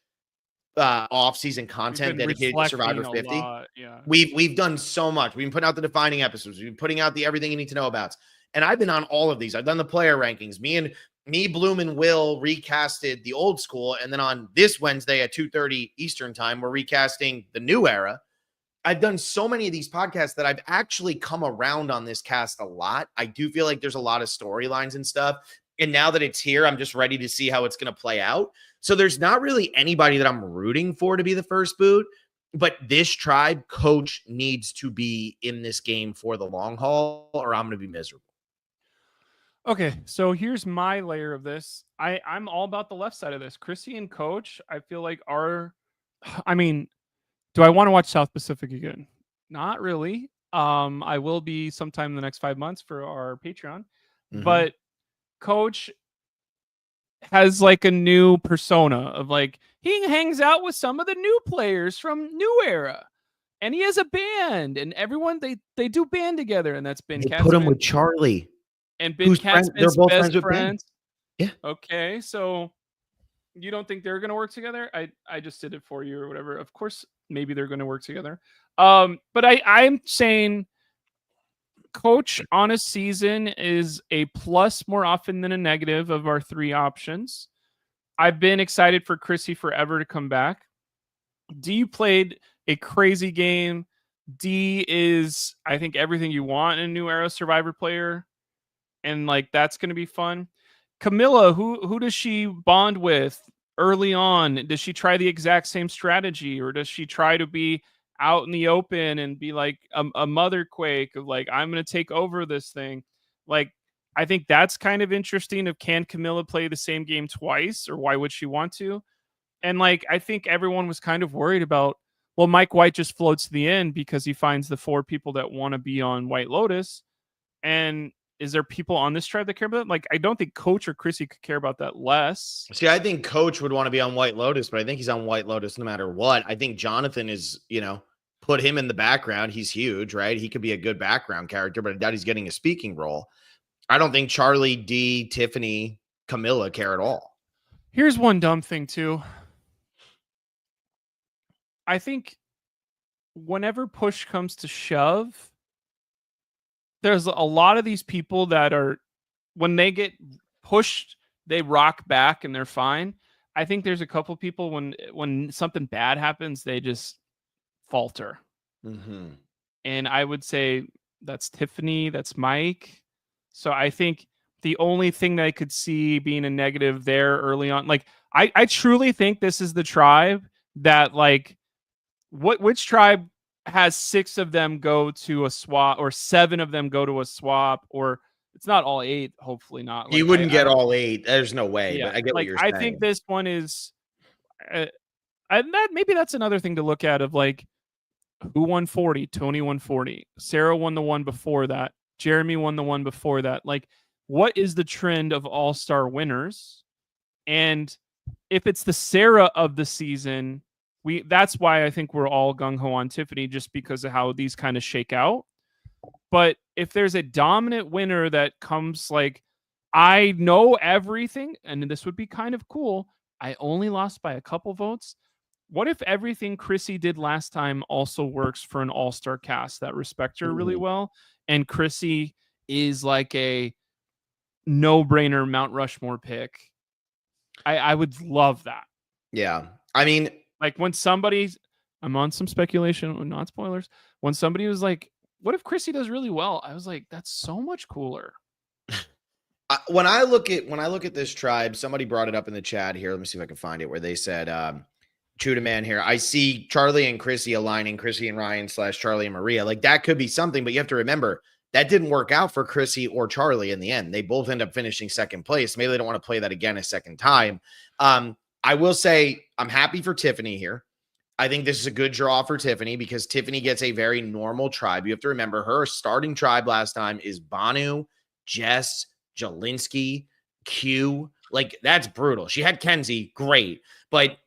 off-season content dedicated to Survivor 50. Yeah. We've done so much. We've been putting out the defining episodes. We've been putting out the everything you need to know about. And I've been on all of these. I've done the player rankings. Me, Bloom, and Will recasted the old school. And then on this Wednesday at 2:30 Eastern time, we're recasting the new era. I've done so many of these podcasts that I've actually come around on this cast a lot. I do feel like there's a lot of storylines and stuff. And now that it's here, I'm just ready to see how it's going to play out. So there's not really anybody that I'm rooting for to be the first boot. But this tribe, Coach needs to be in this game for the long haul, or I'm going to be miserable. Okay, so here's my layer of this. I'm all about the left side of this. Chrissy and Coach, I feel like do I want to watch South Pacific again? Not really. I will be sometime in the next 5 months for our Patreon. Mm-hmm. But Coach has like a new persona of like, he hangs out with some of the new players from New Era. And he has a band, and everyone they do band together, and that's Ben They put him Katzman with Charlie, and Ben who's friend. They're Katzman's both best friends with Ben. friends. Yeah. Okay, so you don't think they're gonna work together? I just did it for you or whatever. Of course, maybe they're gonna work together. But I'm saying coach on a season is a plus more often than a negative of our three options. I've been excited for Chrissy forever to come back. D played a crazy game. D is, I think, everything you want in a new era Survivor player, and like that's going to be fun. Camilla, who does she bond with early on? Does she try the exact same strategy, or does she try to be out in the open and be like a mother quake of like, I'm going to take over this thing? Like, I think that's kind of interesting. Of can Camilla play the same game twice, or why would she want to? And like, I think everyone was kind of worried about, well, Mike White just floats to the end because he finds the four people that want to be on White Lotus. And is there people on this tribe that care about it? Like, I don't think Coach or Chrissy could care about that less. See, I think Coach would want to be on White Lotus, but I think he's on White Lotus no matter what. I think Jonathan is, put him in the background. He's huge, right? He could be a good background character, but I doubt he's getting a speaking role. I don't think Charlie, D, Tiffany, Camilla care at all. Here's one dumb thing, too. I think whenever push comes to shove, there's a lot of these people that are, when they get pushed, they rock back and they're fine. I think there's a couple people when something bad happens, they just falter. Mm-hmm. And I would say that's Tiffany, that's Mike. So I think the only thing that I could see being a negative there early on, like I truly think this is the tribe that like which tribe has 6 of them go to a swap or 7 of them go to a swap, or it's not all 8, hopefully not. You Like wouldn't I get all 8. There's no way, yeah, but I get what like you're I saying. think this one is and that maybe that's another thing to look at of like who won 40? Tony won 40. Sarah won the one before that. Jeremy won the one before that. Like, what is the trend of all-star winners? And if it's the Sarah of the season, that's why I think we're all gung-ho on Tiffany, just because of how these kind of shake out. But if there's a dominant winner that comes like, I know everything, and this would be kind of cool. I only lost by a couple votes. What if everything Chrissy did last time also works for an all-star cast that respect her really well, and Chrissy is like a no-brainer Mount Rushmore pick? I would love that. Yeah. I mean, like when somebody's, I'm on some speculation, not spoilers. When somebody was like, what if Chrissy does really well? I was like, that's so much cooler. When I look at this tribe, somebody brought it up in the chat here. Let me see if I can find it, where they said, True to man here, I see Charlie and Chrissy aligning, Chrissy and Ryan / Charlie and Maria. Like that could be something, but you have to remember that didn't work out for Chrissy or Charlie in the end. They both end up finishing second place. Maybe they don't want to play that again a second time. I will say I'm happy for Tiffany here. I think this is a good draw for Tiffany because Tiffany gets a very normal tribe. You have to remember her starting tribe last time is Banu, Jess, Jelinski, Q. Like that's brutal. She had Kenzie, great, but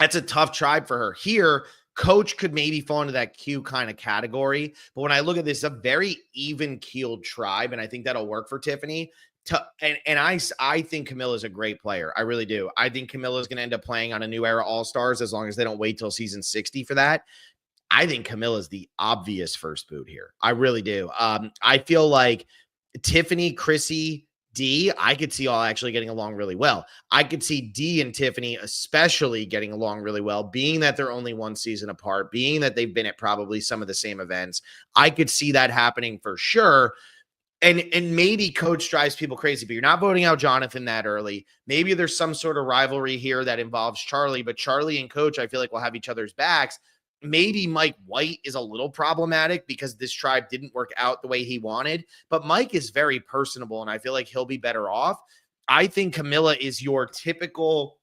that's a tough tribe for her. Here, Coach could maybe fall into that Q kind of category. But when I look at this, a very even-keeled tribe, and I think that'll work for Tiffany. I think Camilla's a great player. I really do. I think Camilla's going to end up playing on a New Era All-Stars as long as they don't wait till season 60 for that. I think Camilla's the obvious first boot here. I really do. I feel like Tiffany, Chrissy, D, I could see all actually getting along really well. I could see D and Tiffany especially getting along really well, being that they're only one season apart, being that they've been at probably some of the same events. I could see that happening for sure. And maybe Coach drives people crazy, but you're not voting out Jonathan that early. Maybe there's some sort of rivalry here that involves Charlie, but Charlie and Coach, I feel like will have each other's backs. Maybe Mike White is a little problematic because this tribe didn't work out the way he wanted, but Mike is very personable, and I feel like he'll be better off. I think Camilla is your typical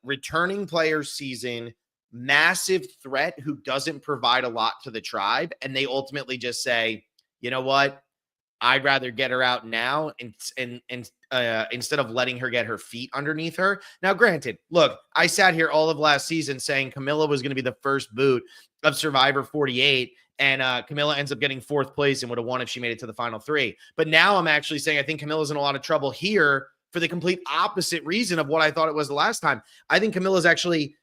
returning player season, massive threat who doesn't provide a lot to the tribe, and they ultimately just say, you know what? I'd rather get her out now and instead of letting her get her feet underneath her. Now, granted, look, I sat here all of last season saying Camilla was going to be the first boot of Survivor 48, and Camilla ends up getting 4th place and would have won if she made it to the final 3. But now I'm actually saying I think Camilla's in a lot of trouble here for the complete opposite reason of what I thought it was the last time. I think Camilla's actually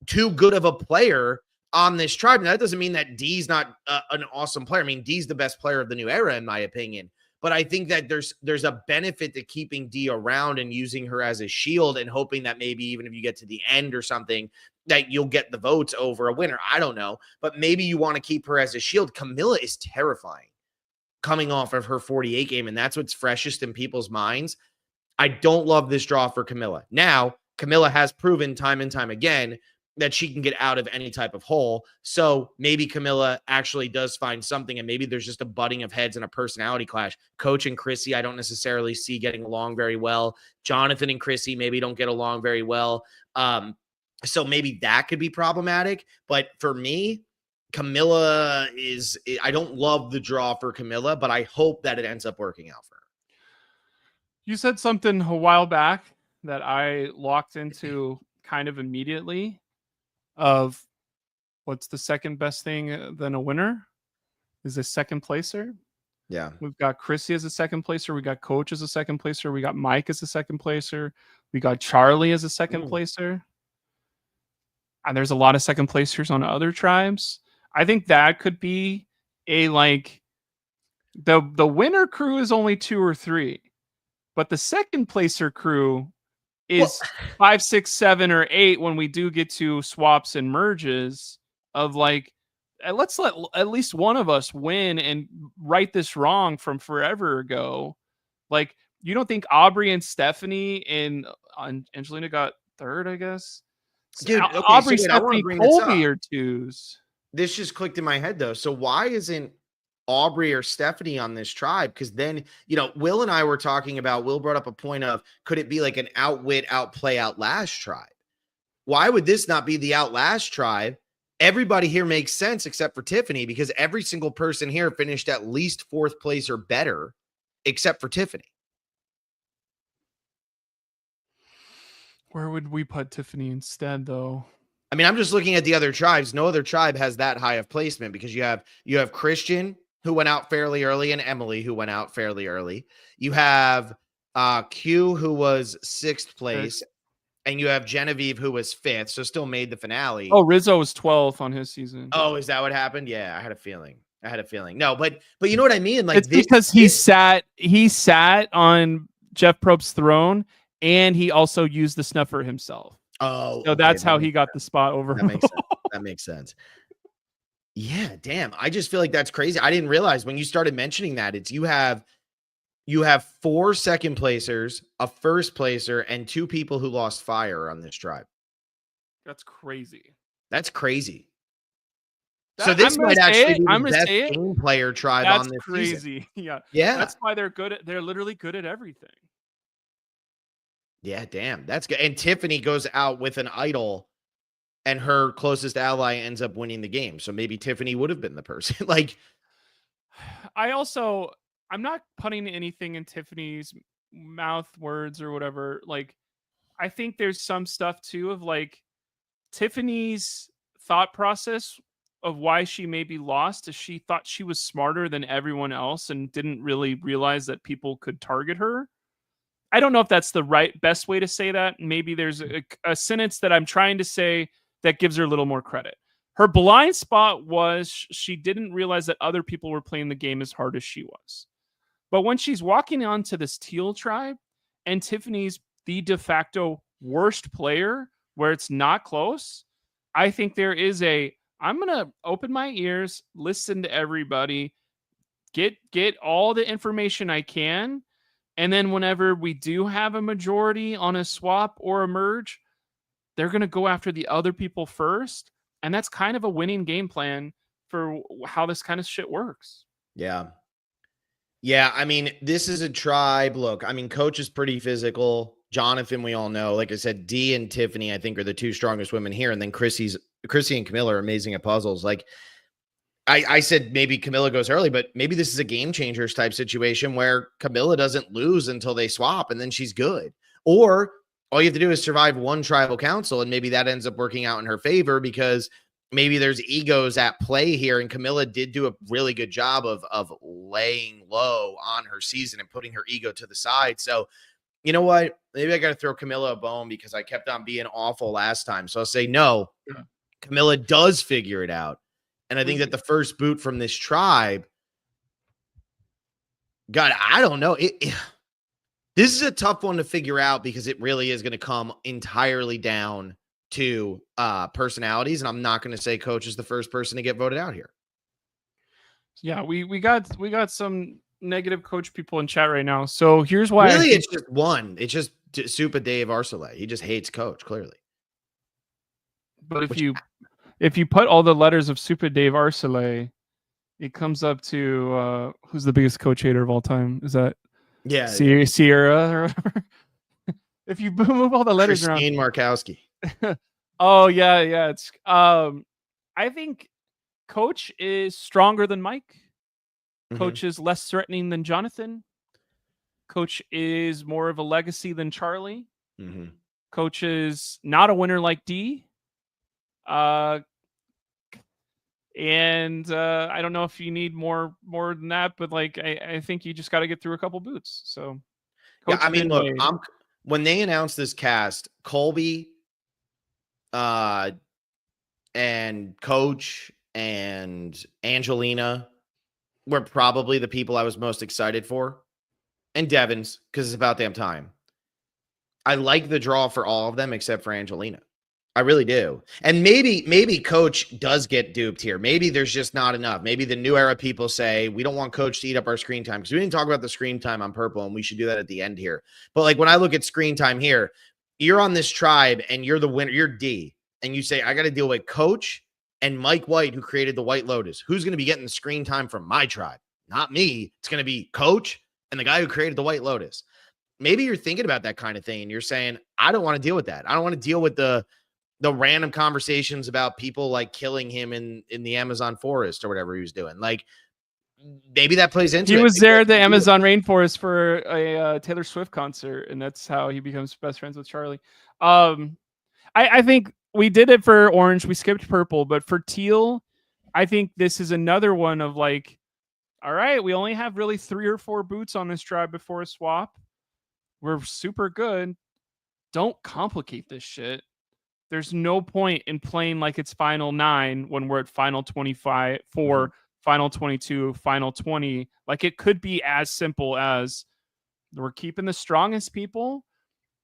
too good of a player on this tribe. Now, that doesn't mean that Dee's not an awesome player. I mean, Dee's the best player of the new era, in my opinion. But I think that there's a benefit to keeping Dee around and using her as a shield and hoping that maybe even if you get to the end or something, that you'll get the votes over a winner. I don't know. But maybe you want to keep her as a shield. Camilla is terrifying coming off of her 48 game, and that's what's freshest in people's minds. I don't love this draw for Camilla. Now, Camilla has proven time and time again that she can get out of any type of hole. So maybe Camilla actually does find something, and maybe there's just a butting of heads and a personality clash. Coach and Chrissy, I don't necessarily see getting along very well. Jonathan and Chrissy maybe don't get along very well. So maybe that could be problematic. But for me, Camilla I don't love the draw for Camilla, but I hope that it ends up working out for her. You said something a while back that I locked into kind of immediately of what's the second best thing than a winner is a second placer. Yeah. We've got Chrissy as a second placer. We got Coach as a second placer. We got Mike as a second placer. We got Charlie as a second placer. And there's a lot of second placers on other tribes. I think that could be a the winner crew is only 2 or 3, but the second placer crew is 5, 6, 7, or 8 when we do get to swaps and merges of let's let at least one of us win and right this wrong from forever ago. Like, you don't think Aubrey and Stephanie and Angelina got 3rd, I guess? Dude, okay, Aubrey, so Stephanie, Colby are 2s. This just clicked in my head, though. So why isn't Aubrey or Stephanie on this tribe? Because then, Will and I were talking about, Will brought up a point of, could it be like an outwit, outplay, outlast tribe? Why would this not be the outlast tribe? Everybody here makes sense except for Tiffany, because every single person here finished at least 4th place or better, except for Tiffany. Where would we put Tiffany instead, though? I mean, I'm just looking at the other tribes. No other tribe has that high of placement, because you have Christian, who went out fairly early, and Emily, who went out fairly early. You have Q, who was 6th place, and you have Genevieve, who was 5th, so still made the finale. Oh, Rizzo was 12th on his season. Oh, is that what happened? Yeah, I had a feeling. No, but you know what I mean? Like, it's because he sat on Jeff Probst's throne, and he also used the snuffer himself. Oh, so that's how he got the spot over. That makes sense. That makes sense. Yeah, damn. I just feel like that's crazy. I didn't realize when you started mentioning that it's you have 4 second placers, a first placer, and 2 people who lost fire on this tribe. That's crazy. That's crazy. So this might actually be the best game player tribe on this crazy season. Yeah. That's why they're literally good at everything. Yeah, damn. That's good. And Tiffany goes out with an idol, and her closest ally ends up winning the game. So maybe Tiffany would have been the person. I'm not putting anything in Tiffany's mouth, words or whatever. Like, I think there's some stuff too of Tiffany's thought process of why she may be lost is she thought she was smarter than everyone else and didn't really realize that people could target her. I don't know if that's the best way to say that. Maybe there's a sentence that I'm trying to say that gives her a little more credit. Her blind spot was she didn't realize that other people were playing the game as hard as she was. But when she's walking onto this teal tribe and Tiffany's the de facto worst player where it's not close, I think there is I'm going to open my ears, listen to everybody, get all the information I can. And then whenever we do have a majority on a swap or a merge, they're going to go after the other people first. And that's kind of a winning game plan for how this kind of shit works. Yeah. Yeah. I mean, this is a tribe. Look, I mean, Coach is pretty physical. Jonathan, we all know. Like I said, Dee and Tiffany, I think, are the 2 strongest women here. And then Chrissy and Camilla are amazing at puzzles. Like, I said maybe Camilla goes early, but maybe this is a game changers type situation where Camilla doesn't lose until they swap and then she's good. Or all you have to do is survive one tribal council and maybe that ends up working out in her favor because maybe there's egos at play here. And Camilla did do a really good job of laying low on her season and putting her ego to the side. So, you know what? Maybe I got to throw Camilla a bone because I kept on being awful last time. So I'll say no. Yeah. Camilla does figure it out. And I think that the first boot from this tribe, God, I don't know. This is a tough one to figure out because it really is going to come entirely down to personalities. And I'm not going to say coach is the first person to get voted out here. Yeah, we got some negative coach people in chat right now. So here's why. Really, it's just one. It's just Super Dave Arcelay. He just hates coach, clearly. But if you put all the letters of Super Dave Arcelay, it comes up to who's the biggest coach hater of all time? Is that Sierra or whatever? If you move all the letters Christine around. Markowski. Oh yeah. It's I think coach is stronger than Mike. Coach is less threatening than Jonathan. Coach is more of a legacy than Charlie. Coach is not a winner like D. And I don't know if you need more than that, but like I think you just got to get through a couple boots. So, yeah, I mean, look, when they announced this cast, Colby, and Coach and Angelina were probably the people I was most excited for, and Devins because it's about damn time. I like the draw for all of them except for Angelina. I really do. And maybe coach does get duped here. Maybe there's just not enough. Maybe the new era people say, we don't want coach to eat up our screen time because we didn't talk about the screen time on purple and we should do that at the end here. But like when I look at screen time here, you're on this tribe and you're the winner. You're D. And you say, I got to deal with coach and Mike White, who created the White Lotus. Who's going to be getting the screen time from my tribe? Not me. It's going to be coach and the guy who created the White Lotus. Maybe you're thinking about that kind of thing and you're saying, I don't want to deal with that. I don't want to deal with the random conversations about people like killing him in the Amazon forest or whatever he was doing. Like maybe that plays into it. He was there at the Amazon rainforest for a Taylor Swift concert, and that's how he becomes best friends with Charlie. I think we did it for orange. We skipped purple, but for teal, I think this is another one of like, all right, we only have really 3 or 4 boots on this tribe before a swap. We're super good. Don't complicate this shit. There's no point in playing like it's final 9 when we're at final 25, 4, final 22, final 20. Like it could be as simple as we're keeping the strongest people.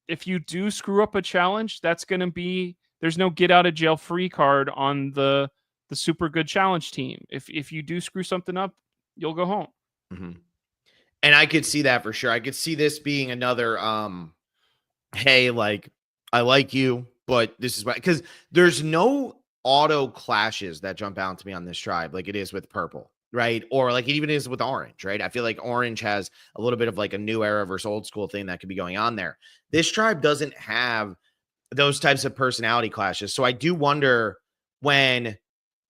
If you do screw up a challenge, that's going to be, there's no get out of jail free card on the super good challenge team. If you do screw something up, you'll go home. And I could see that for sure. I could see this being another, hey, like, I like you, but this is why, because there's no auto clashes that jump out to me on this tribe like it is with purple, right? Or like it even is with orange, right? I feel like orange has a little bit of like a new era versus old school thing that could be going on there. This tribe doesn't have those types of personality clashes. So I do wonder when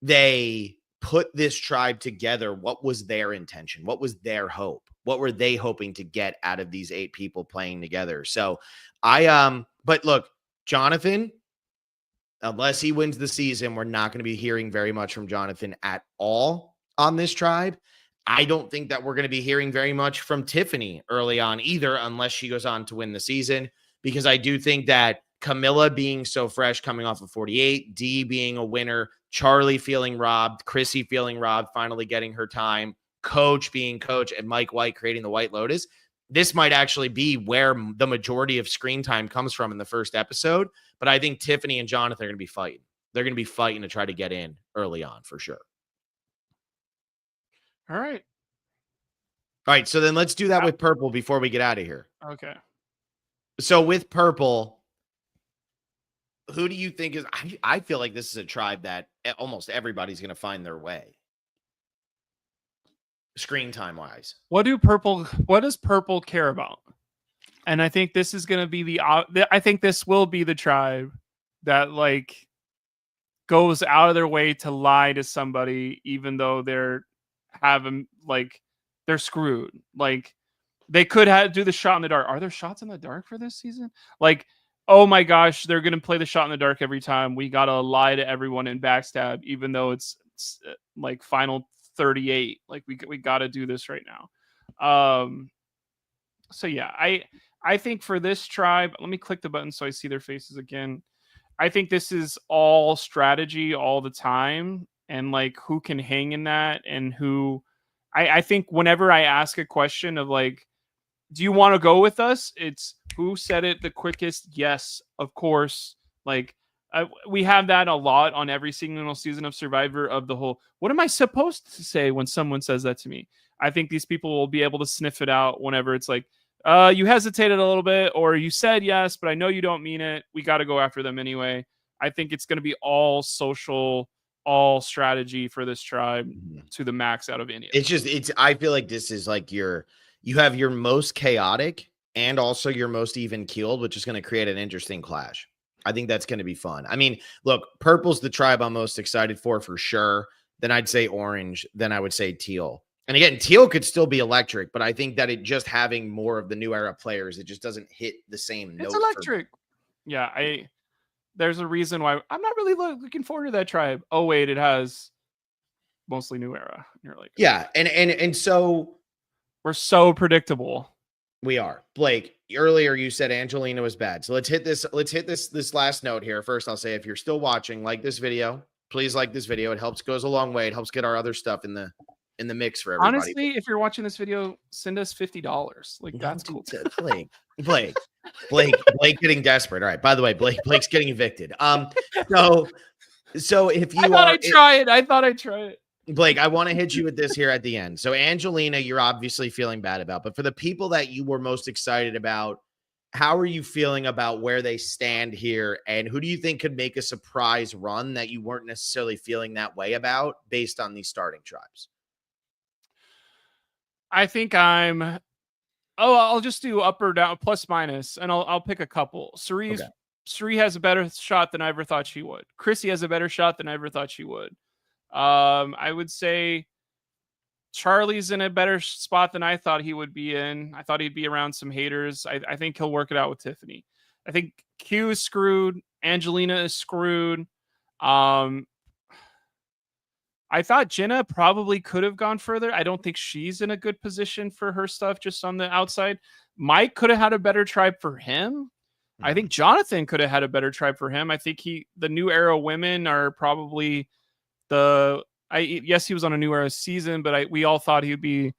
they put this tribe together, what was their intention? What was their hope? What were they hoping to get out of these 8 people playing together? So but look, Jonathan, unless he wins the season, we're not going to be hearing very much from Jonathan at all on this tribe. I don't think that we're going to be hearing very much from Tiffany early on either, unless she goes on to win the season, because I do think that Camilla being so fresh coming off of 48, D being a winner, Charlie feeling robbed, Chrissy feeling robbed, finally getting her time, coach being coach, and Mike White creating the White Lotus. This might actually be where the majority of screen time comes from in the first episode. But I think Tiffany and Jonathan are going to be fighting. They're going to be fighting to try to get in early on for sure. All right. So then let's do that with purple before we get out of here. Okay. So with purple, who do you think is, I feel like this is a tribe that almost everybody's going to find their way. Screen time wise. What does purple care about? And I think this is going to be I think this will be the tribe that like goes out of their way to lie to somebody, even though having like they're screwed. Like they could do the shot in the dark. Are there shots in the dark for this season? Like, oh my gosh, they're gonna play the shot in the dark every time. We gotta lie to everyone and backstab, even though it's like final 38. Like we gotta do this right now. So yeah, I think for this tribe, let me click the button so I see their faces again. I think this is all strategy all the time, and like who can hang in that, and who. I think whenever I ask a question of like, do you want to go with us? It's who said it the quickest. Yes, of course. Like we have that a lot on every single season of Survivor. Of the whole, what am I supposed to say when someone says that to me? I think these people will be able to sniff it out whenever it's like, you hesitated a little bit, or you said yes, but I know you don't mean it. We got to go after them anyway. I think it's going to be all social, all strategy for this tribe to the max out of any of It's them. just I feel like this is like you have your most chaotic and also your most even keeled, which is going to create an interesting clash. I think that's going to be fun. I mean, look, purple's the tribe I'm most excited for sure. Then I'd say orange. Then I would say teal. And again, teal could still be electric, but I think that it just having more of the new era players, it just doesn't hit the same It's note for me. electric. Yeah, there's a reason why I'm not really looking forward to that tribe. Oh wait, it has mostly new era. You're like, Yeah, and so we're so predictable. we are. Blake, earlier you said Angelina was bad. So let's hit this last note here. First, I'll say if you're still watching, like this video. Please like this video. It helps, goes a long way. It helps get our other stuff in the mix for everybody. Honestly, if you're watching this video, send us $50. Like that's cool. Blake getting desperate. All right. By the way, Blake's getting evicted. So if you I thought I'd try it. Blake, I want to hit you with this here at the end. So Angelina, you're obviously feeling bad about, but for the people that you were most excited about, how are you feeling about where they stand here? And who do you think could make a surprise run that you weren't necessarily feeling that way about based on these starting tribes? I think I'll just do up or down, plus minus, and I'll pick a couple. Suri has a better shot than I ever thought she would. Chrissy has a better shot than I ever thought she would. I would say Charlie's in a better spot than I thought he would be in. I thought he'd be around some haters. I think he'll work it out with Tiffany. I think Q is screwed. Angelina is screwed. I thought Jenna probably could have gone further. I don't think she's in a good position for her stuff just on the outside. Mike could have had a better tribe for him. I think Jonathan could have had a better tribe for him. I think the new era women are probably yes, he was on a new era season, but we all thought he would be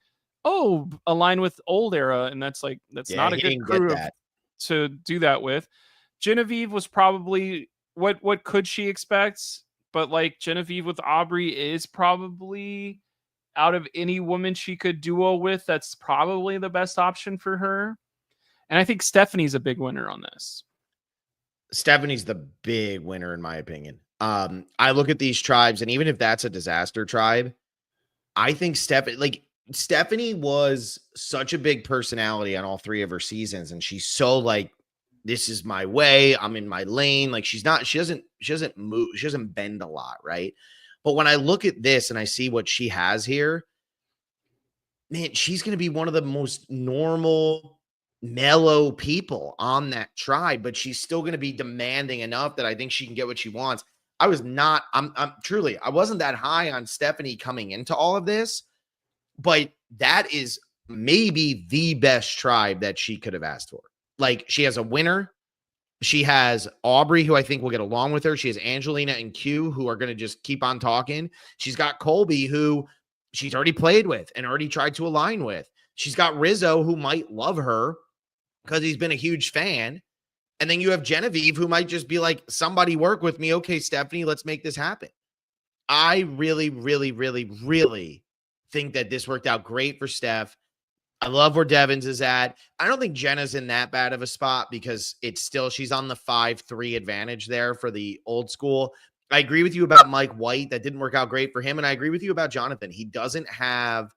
aligned with old era, and that's not a good crew to do that with. Genevieve was probably what could she expect? But like Genevieve with Aubrey is probably, out of any woman she could duo with, that's probably the best option for her. And I think Stephanie's a big winner on this. Stephanie's the big winner, in my opinion. I look at these tribes, and even if that's a disaster tribe, I think Stephanie was such a big personality on all three of her seasons, and she's so like, this is my way, I'm in my lane. Like she doesn't move, she doesn't bend a lot, right? But when I look at this and I see what she has here, man, she's going to be one of the most normal, mellow people on that tribe, but she's still going to be demanding enough that I think she can get what she wants. I wasn't that high on Stephanie coming into all of this, but that is maybe the best tribe that she could have asked for. Like she has a winner. She has Aubrey, who I think will get along with her. She has Angelina and Q, who are going to just keep on talking. She's got Colby, who she's already played with and already tried to align with. She's got Rizzo, who might love her because he's been a huge fan. And then you have Genevieve, who might just be like, somebody work with me. Okay, Stephanie, let's make this happen. I really, really, really, really think that this worked out great for Steph. I love where Devins is at. I don't think Jenna's in that bad of a spot because she's on the 5-3 advantage there for the old school. I agree with you about Mike White. That didn't work out great for him. And I agree with you about Jonathan. He doesn't have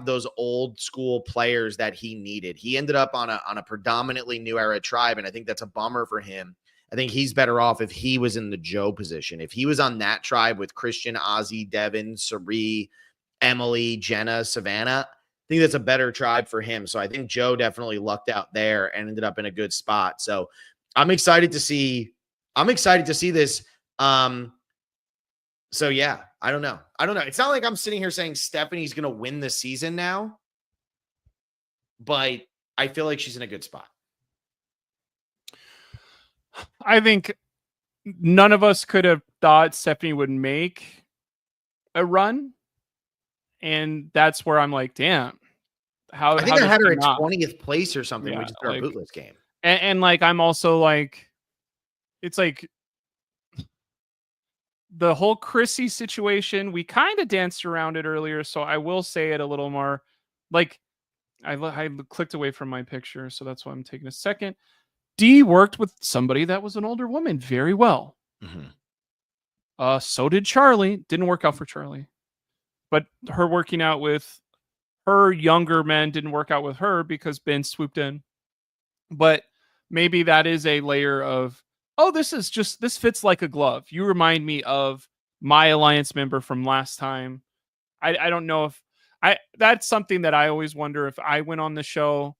those old school players that he needed. He ended up on a predominantly new era tribe. And I think that's a bummer for him. I think he's better off if he was in the Joe position. If he was on that tribe with Christian, Ozzy, Devin, Sari, Emily, Jenna, Savannah, I think that's a better tribe for him. So I think Joe definitely lucked out there and ended up in a good spot. So I'm excited to see. I'm excited to see this. So yeah, I don't know. It's not like I'm sitting here saying Stephanie's going to win the season now, but I feel like she's in a good spot. I think none of us could have thought Stephanie would make a run. And that's where I'm like, damn. I think I had her at 20th place or something. Yeah, We just did our bootless game. And like, I'm also like, it's like the whole Chrissy situation, we kind of danced around it earlier. So I will say it a little more. Like, I clicked away from my picture. So that's why I'm taking a second. Dee worked with somebody that was an older woman very well. Mm-hmm. So did Charlie. Didn't work out for Charlie. But her working out with her younger men didn't work out with her because Ben swooped in. But maybe that is a layer of, oh, this fits like a glove. You remind me of my Alliance member from last time. I don't know if that's something that I always wonder if I went on the show.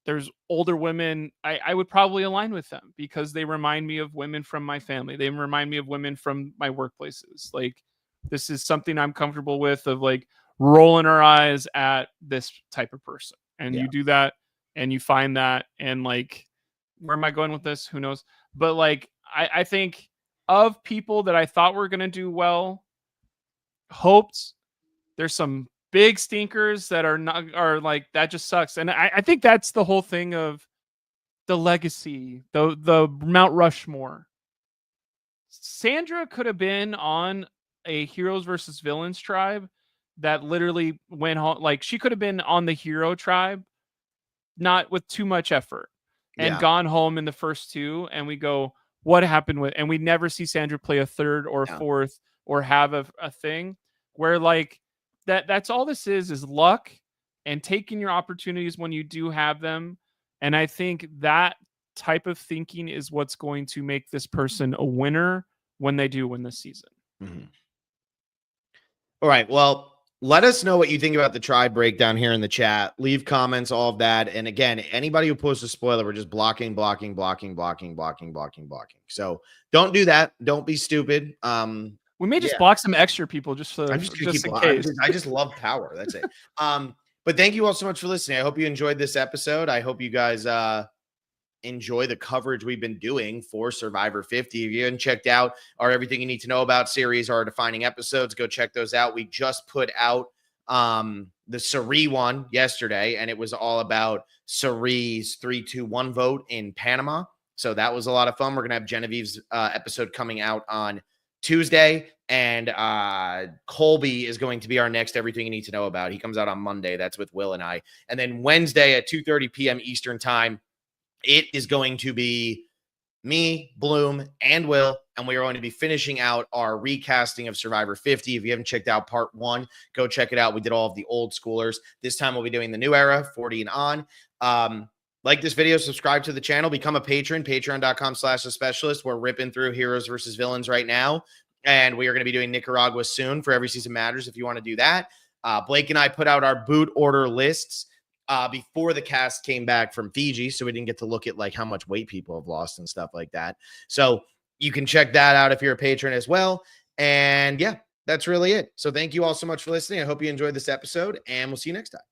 There's older women, I would probably align with them because they remind me of women from my family. They remind me of women from my workplaces. Like, this is something I'm comfortable with, of like rolling our eyes at this type of person. And you do that and you find that, and like, where am I going with this? Who knows? But like, I think of people that I thought were going to do well, hoped, there's some big stinkers that are like, that just sucks. And I think that's the whole thing of the legacy, the Mount Rushmore. Sandra could have been on a heroes versus villains tribe that literally went home. Like, she could have been on the hero tribe, not with too much effort, and gone home in the first two. And we go, what happened with, and we never see Sandra play a third or fourth or have a thing where like, that's all this is luck and taking your opportunities when you do have them. And I think that type of thinking is what's going to make this person a winner when they do win this season. Mm-hmm. All right. Well, let us know what you think about the tribe breakdown here in the chat. Leave comments, all of that. And again, anybody who posts a spoiler, we're just blocking. So don't do that. Don't be stupid. We may just block some extra people just in case. I just love power. That's it. But thank you all so much for listening. I hope you enjoyed this episode. I hope you guys enjoy the coverage we've been doing for Survivor 50. If you haven't checked out our Everything You Need to Know About series, our defining episodes, go check those out. We just put out the Sari one yesterday, and it was all about Sari's 3-2-1 vote in Panama. So that was a lot of fun. We're going to have Genevieve's episode coming out on Tuesday, and Colby is going to be our next Everything You Need to Know About. He comes out on Monday. That's with Will and I. And then Wednesday at 2:30 p.m. Eastern time, it is going to be me, Bloom, and Will, and we are going to be finishing out our recasting of Survivor 50. If you haven't checked out part 1, go check it out. We did all of the old schoolers. This time we'll be doing the new era, 40 and on. Like this video, subscribe to the channel, become a patron, patreon.com/thespecialist. We're ripping through heroes versus villains right now, and we are going to be doing Nicaragua soon for Every Season Matters if you want to do that. Blake and I put out our boot order lists before the cast came back from Fiji, so we didn't get to look at like how much weight people have lost and stuff like that. So you can check that out if you're a patron as well. And yeah, that's really it. So thank you all so much for listening. I hope you enjoyed this episode, and we'll see you next time.